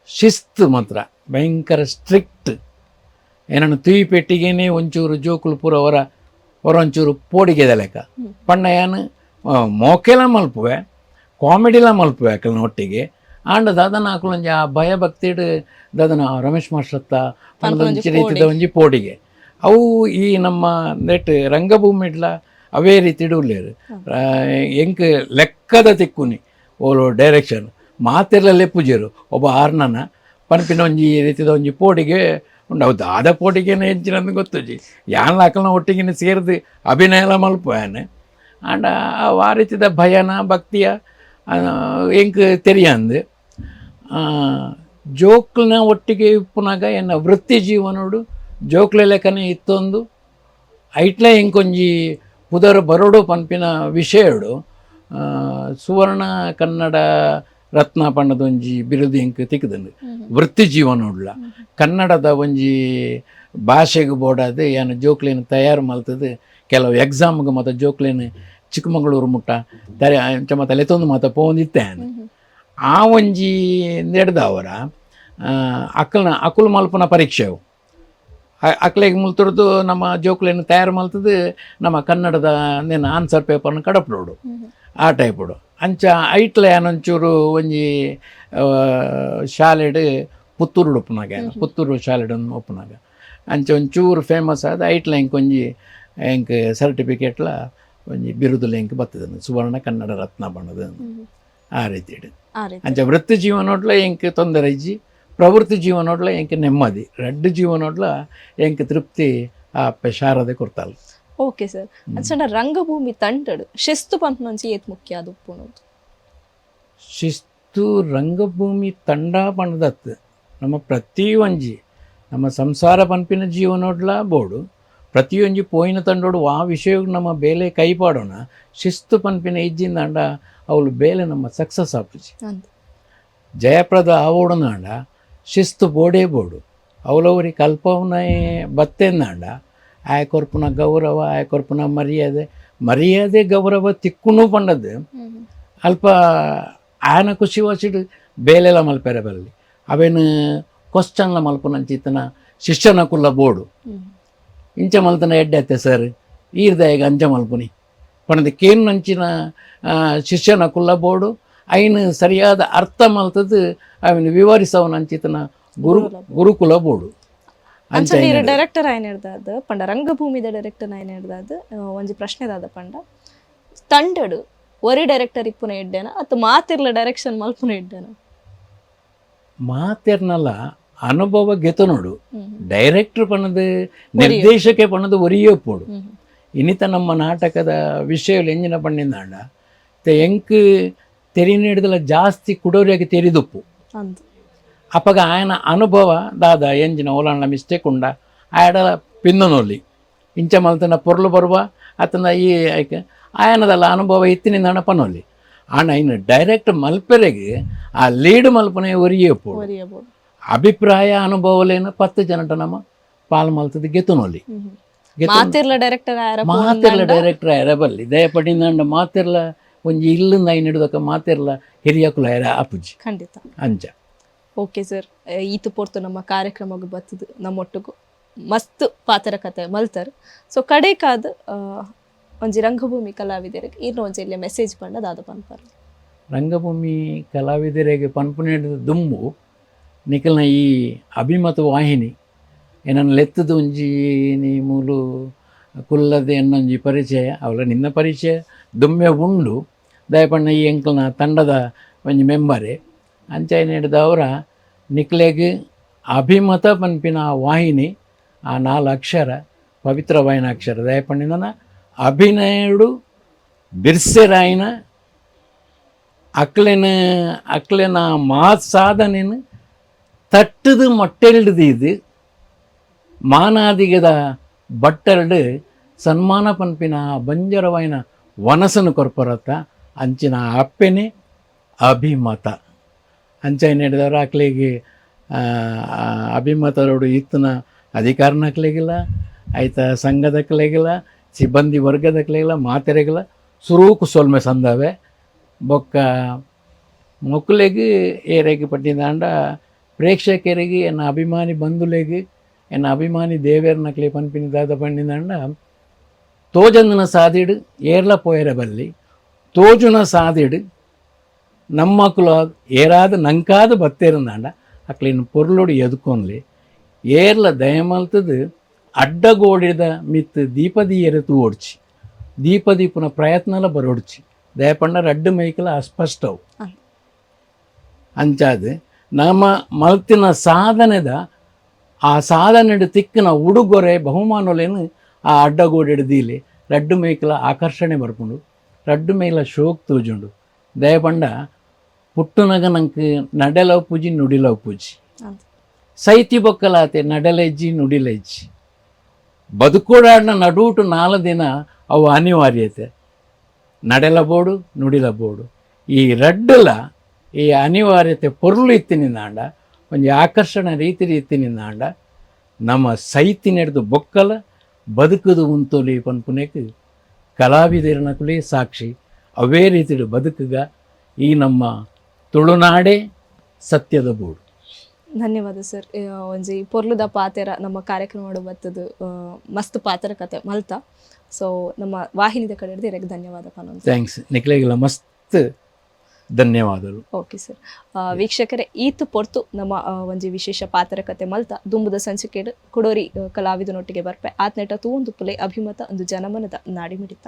ಶಿಸ್ತು ಮಾತ್ರ ಭಯಂಕರ ಸ್ಟ್ರಿಕ್ಟ್ ಏನನ್ನು ತುಯಿ ಪೆಟ್ಟಿಗೆನೇ ಒಂಚೂರು ಜೋಕುಲು ಪೂರ ಒಂಚೂರು ಪೋಡಿಗೆದ ಲೆಕ್ಕ ಪಂಡ ಯಾನು ಮೋಕೆಲ ಮಲ್ಪುವೆ ಕಾಮಿಡಿಲ ಮಲ್ಪುವೆ ಅಕಲ್ನ ಒಟ್ಟಿಗೆ ಆಂಡ ದಾದನ ಆಕಲೊಂಜಿ ಆ ಭಯ ಭಕ್ತಿಡ್ ದಾದನ ರಮೇಶ್ ಮಾಸ್ಟರ್ತ ಪಂಡದೊಂಚಿ ರೀತಿದ ಒಂಜಿ ಪೋಡಿಗೆ ಅವು ಈ ನಮ್ಮ ನೆಟ್ ರಂಗಭೂಮಿಡ್ಲ ಅವೇ ರೀತಿ ಉಳ್ಳೇರು ಎಂಕ್ ಲೆಕ್ಕದ ತಿಕ್ಕುನಿ ಓಲು ಡೈರೆಕ್ಷನ್ ಮಾತೆಲ್ಲ ಲೆಪ್ಪುಜೇರು ಒಬ್ಬ ಆರ್ನನ ಪನ್ಪಿನ ಒಂಜಿ ರೀತಿದ ಒಂಜಿ ಪೋಡಿಗೆ ಉಂಡವು ಆದ ಪೋಟಿಗೆನೇ ಹೆಚ್ಚಿನಂದು ಗೊತ್ತುಜಿ ಯಾನ್ ಆಕಲ್ನ ಒಟ್ಟಿಗೆ ಸೇರಿದು ಅಭಿನಯ ಎಲ್ಲ ಮಲ್ಪುವಾನೆ ಆಂಡ ಆ ರೀತಿದ ಭಯನ ಭಕ್ತಿಯ ಎಂಕ್ ತೆರಿಯಂದು ಜೋಕ್ಲನ ಒಟ್ಟಿಗೆ ಇಪ್ಪುನಾಗ ಎನ್ನ ವೃತ್ತಿ ಜೀವನೋಡು ಜೋಕ್ಲೆ ಲೆಕ್ಕನೆ ಇತ್ತೊಂದು ಐಟ್ಲೆ ಎಂಕೊಂಜಿ ಪುದರ್ ಬರೋಡು ಪನ್ಪಿನ ವಿಷಯಡು ಸುವರ್ಣ ಕನ್ನಡ ರತ್ನ ಪಂಡದೊಂಜಿ ಬಿರುದು ಎಂಕ್ ತಿಕ್ಕದಂಡು ವೃತ್ತಿ ಜೀವನೋಡ್ಲ ಕನ್ನಡದ ಒಂಜಿ ಭಾಷೆಗೆ ಬೋಡಾದು ಏನು ಜೋಕ್ಲೇನು ತಯಾರು ಮಲ್ತದು ಕೆಲವು ಎಕ್ಸಾಮ್ಗೆ ಮತ್ತು ಜೋಕ್ಲೇನು ಚಿಕ್ಕಮಗಳೂರು ಮುಟ್ಟ ತರ ಮತ್ತು ಲೆತ್ತೊಂದು ಮಾತ ಪೋಂದಿತ್ತೆ ಆ ಒಂಜಿ ನೆಡ್ದವರ ಅಕುಲು ಮಲ್ಪನ ಪರೀಕ್ಷೆವು ಅಕ್ಲೆಗೆ ಮುಲ್ತುಡ್ದು ನಮ್ಮ ಜೋಕ್ಲೇನು ತಯಾರು ಮಲ್ತದು ನಮ್ಮ ಕನ್ನಡದ ನೇನು ಆನ್ಸರ್ ಪೇಪರ್ನ ಕಡಪ್ಲೋಡು ಆ ಟೈಪುಡು ಅಂಚ ಐಟ್ಲೆ ಏನೊಂಚೂರು ಒಂಜಿ ಶಾಲೆಡ್ ಪುತ್ತೂರು ಒಪ್ಪುನಾಗ ಪುತ್ತೂರು ಶಾಲೆಡ್ ಒಪ್ಪುನಾಗ ಅಂಚ ಒಂಚೂರು ಫೇಮಸ್ ಆದ ಐಟ್ಲ ಎಂಕೊಂಜಿ ಎಂಕ್ ಸರ್ಟಿಫಿಕೇಟ್ಲ ಒಂಜಿ ಬಿರುದುಲ ಎಂಕ್ ಬರ್ತದೆ ಸುವರ್ಣ ಕನ್ನಡ ರತ್ನ ಬಣ್ಣದ ಆ ರೀತಿ ಅಂಚ ವೃತ್ತಿ ಜೀವನೋಡ್ಲ ಎಂಕ್ ತೊಂದರೆ ಇಜ್ಜಿ ಪ್ರವೃತ್ತಿ ಜೀವನೋಡ್ಲ ಎಂಕ್ ನೆಮ್ಮದಿ ರಡ್ಡು ಜೀವನೋಡ್ಲ ಎಂಕ್ ತೃಪ್ತಿ ಆ ಶಾರದೆ ಕೊಡ್ತಾಳೆ.
ಓಕೆ ಸರ್ ಅಂಚಂಡ ರಂಗಭೂಮಿ ತಂಡಡು ಶಿಸ್ತು ಪಂಪ್ నుంచి ಏತ್ ಮುಖ್ಯ ಅದು ಉಪ್ಪುನೋದು
ಶಿಸ್ತು ರಂಗಭೂಮಿ ತಂಡ ಪಂಡದತ್ತು ನಮ್ಮ ಪ್ರತಿ ಒಂಜಿ ನಮ್ಮ ಸಂಸಾರ ಪಂಪಿನ ಜೀವನೋಡ್ಲ ಬೋಡು ಪ್ರತಿಯೊಂಜಿ ಪೋಯಿನ ತಂಡೋಡು ಆ ವಿಷಯಕ್ಕೆ ನಮ್ಮ ಬೇಲೆ ಕೈಪಾಡೋಣ ಶಿಸ್ತು ಪಂಪಿನ ಇಜ್ಜಿಂದಾಂಡ ಅವಳು ಬೇಲೆ ನಮ್ಮ ಸಕ್ಸಸ್ ಆಪುಜಿ ಜಯಪ್ರದ ಆವೋಡನಾಂಡ ಶಿಸ್ತು ಬೋಡೇ ಬೋಡು ಅವಳವರಿ ಕಲ್ಪವನೇ ಬತ್ತೆಂದಾಂಡ ಆಯಕೊರ್ಪುನ ಗೌರವ ಆಯಕೊರ್ಪುನ ಮರ್ಯಾದೆ ಗೌರವ ತಿಕ್ಕುನು ಪಂಡದು ಅಲ್ಪ ಆಯನ ಖುಷಿ ವಸಿಡು ಬೇಲೆಲ್ಲ ಮಲ್ಪೆರೆ ಬರಲಿ ಅವೇನು ಕ್ವಶ್ಚನ್ಲ ಮಲ್ಪುನಂಚಿತ್ತನ ಶಿಷ್ಯನ ಕುಲ್ಲ ಬೋಡು ಇಂಚ ಮಲ್ತನ ಎಡ್ಡೆತ್ತೆ ಸರ್ ಈರ್ದಾಯಿಗ ಅಂಚ ಮಲ್ಪುನಿ ಪಣದ ಕೇನು ನಂಚಿನ ಶಿಷ್ಯನ ಕುಲ್ಲ ಬೋಡು ಐನು ಸರಿಯಾದ ಅರ್ಥ ಮಲ್ತದ್ದು ಅವನು ವಿವರಿಸವನಂಚಿತನ ಗುರುಕುಲ ಬೋಡು
ಅಂಚ ನೀರು ಡೈರೆಕ್ಟರ್ ಆಯ್ನ ಹಿಡ್ದಾದ ಪಂಡ ರಂಗಭೂಮಿದ ಡೈರೆಕ್ಟರ್ ಆಯ್ನ ಹಿಡ್ದಾದ ಒಂಜಿ ಪ್ರಶ್ನೆದಾದ ಪಂಡ ತಂಡಡು ಒರಿ ಡೈರೆಕ್ಟರ್ ಇಪ್ಪುನ ಇಡ್ಡೇನ ಅತ್ತು ಮಾತಿರ್ಲ ಡೈರೆಕ್ಷನ್ ಮಲ್ಪುನ ಇಡ್ಡೇನ
ಮಾತಿರ್ನಲ್ಲ ಅನುಭವ ಗೆತನೋಡು ಡೈರೆಕ್ಟರ್ ಪಣದು ನಿರ್ದೇಶಕ ಪಣದು ಒರಿಯೋ ಪೋಡು ಇನ್ನಿತ ನಮ್ಮ ನಾಟಕದ ವಿಷಯಗಳು ಎಂಜಿನ ಪಣ್ಣಿಂದಾಂಡ ಎಂಕ್ ತೆರಿ ನೀಡಿದಲ್ಲ ಜಾಸ್ತಿ ಕುಡೋರಿಯಾಗಿ ತೆರಿದುಪ್ಪು ಅಪ್ಪಗ ఆయన ಅನುಭವ ದಾದ ಎಂಜಿನ ಓಲಾಣ್ಣ ಮಿಸ್ಟೇಕ್ ಉಂಡ ಆಯಡ ಪಿನ್ನನೊಲ್ಲಿ ಇಂಚ ಮಲ್ತನ ಪೊರ್ಲು ಬರುವ ಆತನ ಈ ఆయనದಲ್ಲ ಅನುಭವ ಇತ್ತಿನಿಂದ ಪನೊಲ್ಲಿ ಆಣ ಇನ್ನು ಡೈರೆಕ್ಟ್ ಮಲ್ಪೆರೆಗೆ ಆ ಲೀಡ್ ಮಲ್ಪನೆ ಒರಿಯಪ್ಪು ಅಭಿಪ್ರಾಯ ಅನುಭವಲೇನು 10 ಜನಟ ನಮ್ಮ ಪಾಲ್ ಮಲ್ತದ ಗೆತುನೊಲ್ಲಿ
ಮಾತಿರ್ಲ ಡೈರೆಕ್ಟರ್
ಆಯರ ಬಲ್ಲಿ ದಯಪಡಿಂದ ಮಾತಿರ್ಲ ಒಂಜಿ ಇಲ್ಲಿಂದ ಐನ್ ಹಿಡಿದಕ್ಕ ಮಾತಿರ್ಲ ಹಿರಿಯಕುಲ ಆಯರ ಅಪ್ಪುಜಿ
ಖಂಡಿತ
ಅಂಚ
ಓಕೆ ಸರ್ ಈತು ಪೊರ್ತು ನಮ್ಮ ಕಾರ್ಯಕ್ರಮಕ್ಕೆ ಬರ್ತದೆ ನಮ್ಮೊಟ್ಟಿಗೂ ಮಸ್ತ್ ಪಾತ್ರ ಕತೆ ಮಲ್ತರ್ ಸೊ ಕಡೆಕಾದ ಒಂಜಿ ರಂಗಭೂಮಿ ಕಲಾವಿದರಿಗೆ ಇನ್ನು ಒಂಜಿ ಇಲ್ಲೇ ಮೆಸೇಜ್ ಪಂಡ ದಾದ ಪನ್ಪರ್
ರಂಗಭೂಮಿ ಕಲಾವಿದರಿಗೆ ಪನ್ಪುನೇಡಿದ ದುಂಬು ನಿಖಲ್ನ ಈ ಅಭಿಮತ ವಾಹಿನಿ ಏನನ್ನು ಲೆತ್ತದ ಒಂಜಿ ನೀ ಮೂಲು ಕುಲ್ಲದೆ ಅನ್ನೊಂಜಿ ಪರಿಚಯ ಅವಳ ನಿನ್ನ ಪರಿಚಯ ದುಮ್ಮೆ ಉಂಡು ದಯಪಣ್ಣ ಈ ಎಂಕಲ್ನ ತಂಡದ ಒಂಜಿ ಮೆಂಬರೇ ಅಂಚಾಯನ ಹಿಡಿದವರ ನಿಕ್ಲೆಗೆ ಅಭಿಮತ ಪನ್ಪಿನ ವಾಹಿನಿ ಆ 4 ಅಕ್ಷರ ಪವಿತ್ರವಾಯಿನ ಅಕ್ಷರ ದಯಪಣ್ಣಿನ ಅಭಿನಯಡು ಬಿರ್ಸೆರಾಯಿನ ಅಕ್ಲೆನ ಮಾತ್ ಸಾಧನೆನು ತಟ್ಟದು ಮೊಟ್ಟೆಲ್ದು ಇದು ಮಾನಾದಿಗದ ಬಟ್ಟರ್ಡ್ ಸನ್ಮಾನ ಪನ್ಪಿನ ಬಂಜರವಾಯಿನ ವನಸನು ಕೊರ್ಪರತ್ತ ಅಂಚಿನ ಅಪ್ಪೆನೆ ಅಭಿಮತ ಅಂಚೈನ ಹಿಡಿದವರು ಆಕ್ಲಿಗೆ ಅಭಿಮತರೋಡು ಇತ್ತನ ಅಧಿಕಾರನ ಹಾಕ್ಲಿಗಿಲ್ಲ ಆಯ್ತಾ ಸಂಘದ ಕಲೆಗಿಲ್ಲ ಸಿಬ್ಬಂದಿ ವರ್ಗದ ಕಲೆಗಿಲ್ಲ ಮಾತೆರೆಗಿಲ್ಲ ಸುರೂಕು ಸೊಲ್ಮೆ ಸಂದವೆ ಬೊಕ್ಕ ಮೊಕ್ಕಲಿಗೆ ಏರೆಗೆ ಪಟ್ಟಿದಾಂಡ ಪ್ರೇಕ್ಷಕರಿಗೆ ಎನ್ನ ಅಭಿಮಾನಿ ಬಂಧುಲೆಗೆ ಎನ್ನ ಅಭಿಮಾನಿ ದೇವೇರ್ ನಕ್ಲಿ ಪನ್ಪಿನಿದಾದ ಪಂಡಿದಾಂಡ ತೋಜಂದನ ಸಾದಿಡು ಏರ್ಲ ಪೋಯರ ಬಲ್ಲಿ ತೋಜುನ ಸಾದಿಡು ನಮ್ಮಕ್ಕಳು ಏರಾದ ನಂಕಾದ ಬತ್ತೇರಂದಾಂಡ ಅಕ್ಲಿನ ಪೊರ್ಲೋಡು ಎದುಕೊನ್ಲಿ ಏರ್ಲ ದಯಮಲ್ತದು ಅಡ್ಡಗೋಡಿದ ಮಿತ್ ದೀಪದೀಯರೆ ತೂಡ್ಚಿ ದೀಪದೀಪನ ಪ್ರಯತ್ನಲ ಬರೋಡ್ಚಿ ದಯಪಂಡ ರಡ್ಡು ಮೈಕಲ ಅಸ್ಪಷ್ಟವು ಅಂಚಾದು ನಮ್ಮ ಮಲ್ತಿನ ಸಾಧನೆದ ಆ ಸಾಧನೆಡು ತಿಕ್ಕಿನ ಉಡುಗೊರೆ ಬಹುಮಾನಲೇನು ಆ ಅಡ್ಡಗೋಡೆಡು ದೀಲಿ ರಡ್ಡು ಮೈಕಲ ಆಕರ್ಷಣೆ ಬರ್ಕೊಂಡು ರಡ್ಡು ಮೇಲ ಶೋಕ್ ತೂಜುಂಡು ದಯಪಂಡ ಪುಟ್ಟುನಗ ನಂಗೆ ನಡೆಲವು ಪೂಜಿ ನುಡಿಲವು ಪೂಜಿ ಸೈತಿ ಬೊಕ್ಕಲಾತೆ ನಡೆಲೆಜ್ಜಿ ನುಡಿಲೆಜ್ಜಿ ಬದುಕೋಡಾಡಿನ ನಡೂಟು 4 ದಿನ ಅವು ಅನಿವಾರ್ಯತೆ ನಡೆಲಬೋಡು ನುಡಿಲಬೋಡು ಈ ರಡ್ಡಲ ಈ ಅನಿವಾರ್ಯತೆ ಪೊರ್ಲು ಇತ್ತಿನಿಂದಾಂಡ ಒಂಜಿ ಆಕರ್ಷಣ ರೀತಿ ಇತ್ತಿನಿಂದಾಂಡ ನಮ್ಮ ಸೈತಿ ನಡೆದು ಬೊಕ್ಕಲ ಬದುಕುದು ಉಂತೋಲಿ ಪನ್ಪುನೇಕ್ ಕಲಾವಿದರನಕುಲೇ ಸಾಕ್ಷಿ ಅವೇ ರೀತಿಡು ಬದುಕುಗ ಈ ನಮ್ಮ ತುಳುನಾಡೇ ಸತ್ಯದ ಬೋಡು.
ಧನ್ಯವಾದ ಸರ್. ಒಂಜಿ ಪೊರ್ಲುದ ಪಾತೆರ ನಮ್ಮ ಕಾರ್ಯಕ್ರಮ ಬತ್ತದು ಮಸ್ತ್ ಪಾತ್ರ ಕತೆ ಮಲ್ತ ಸೊ ನಮ್ಮ ವಾಹಿನಿದ ಕಡೆ ಹಿಡಿದು ಧನ್ಯವಾದ ಕಾನೂನು.
ಥ್ಯಾಂಕ್ಸ್ ನಿಕ್ಲೆಗಿಲ್ಲ ಮಸ್ತ್ ಧನ್ಯವಾದಗಳು.
Okay sir. ವೀಕ್ಷಕರೇ ಈತು ಪೊರ್ತು ನಮ್ಮ ಒಂಜಿ ವಿಶೇಷ ಪಾತ್ರ ಕತೆ ಮಲ್ತ ದುಂಬುದ ಸಂಚಿಕೆಡು ಕುಡೋರಿ ಕಲಾವಿದನೊಟ್ಟಿಗೆ ಬರ್ಪೆ ಆತ್ನೆಟ ತೂಂದು ಪುಲೆ ಅಭಿಮತ ಒಂದು ಜನಮನದ ನಾಡಿ ಮಿಡಿತ.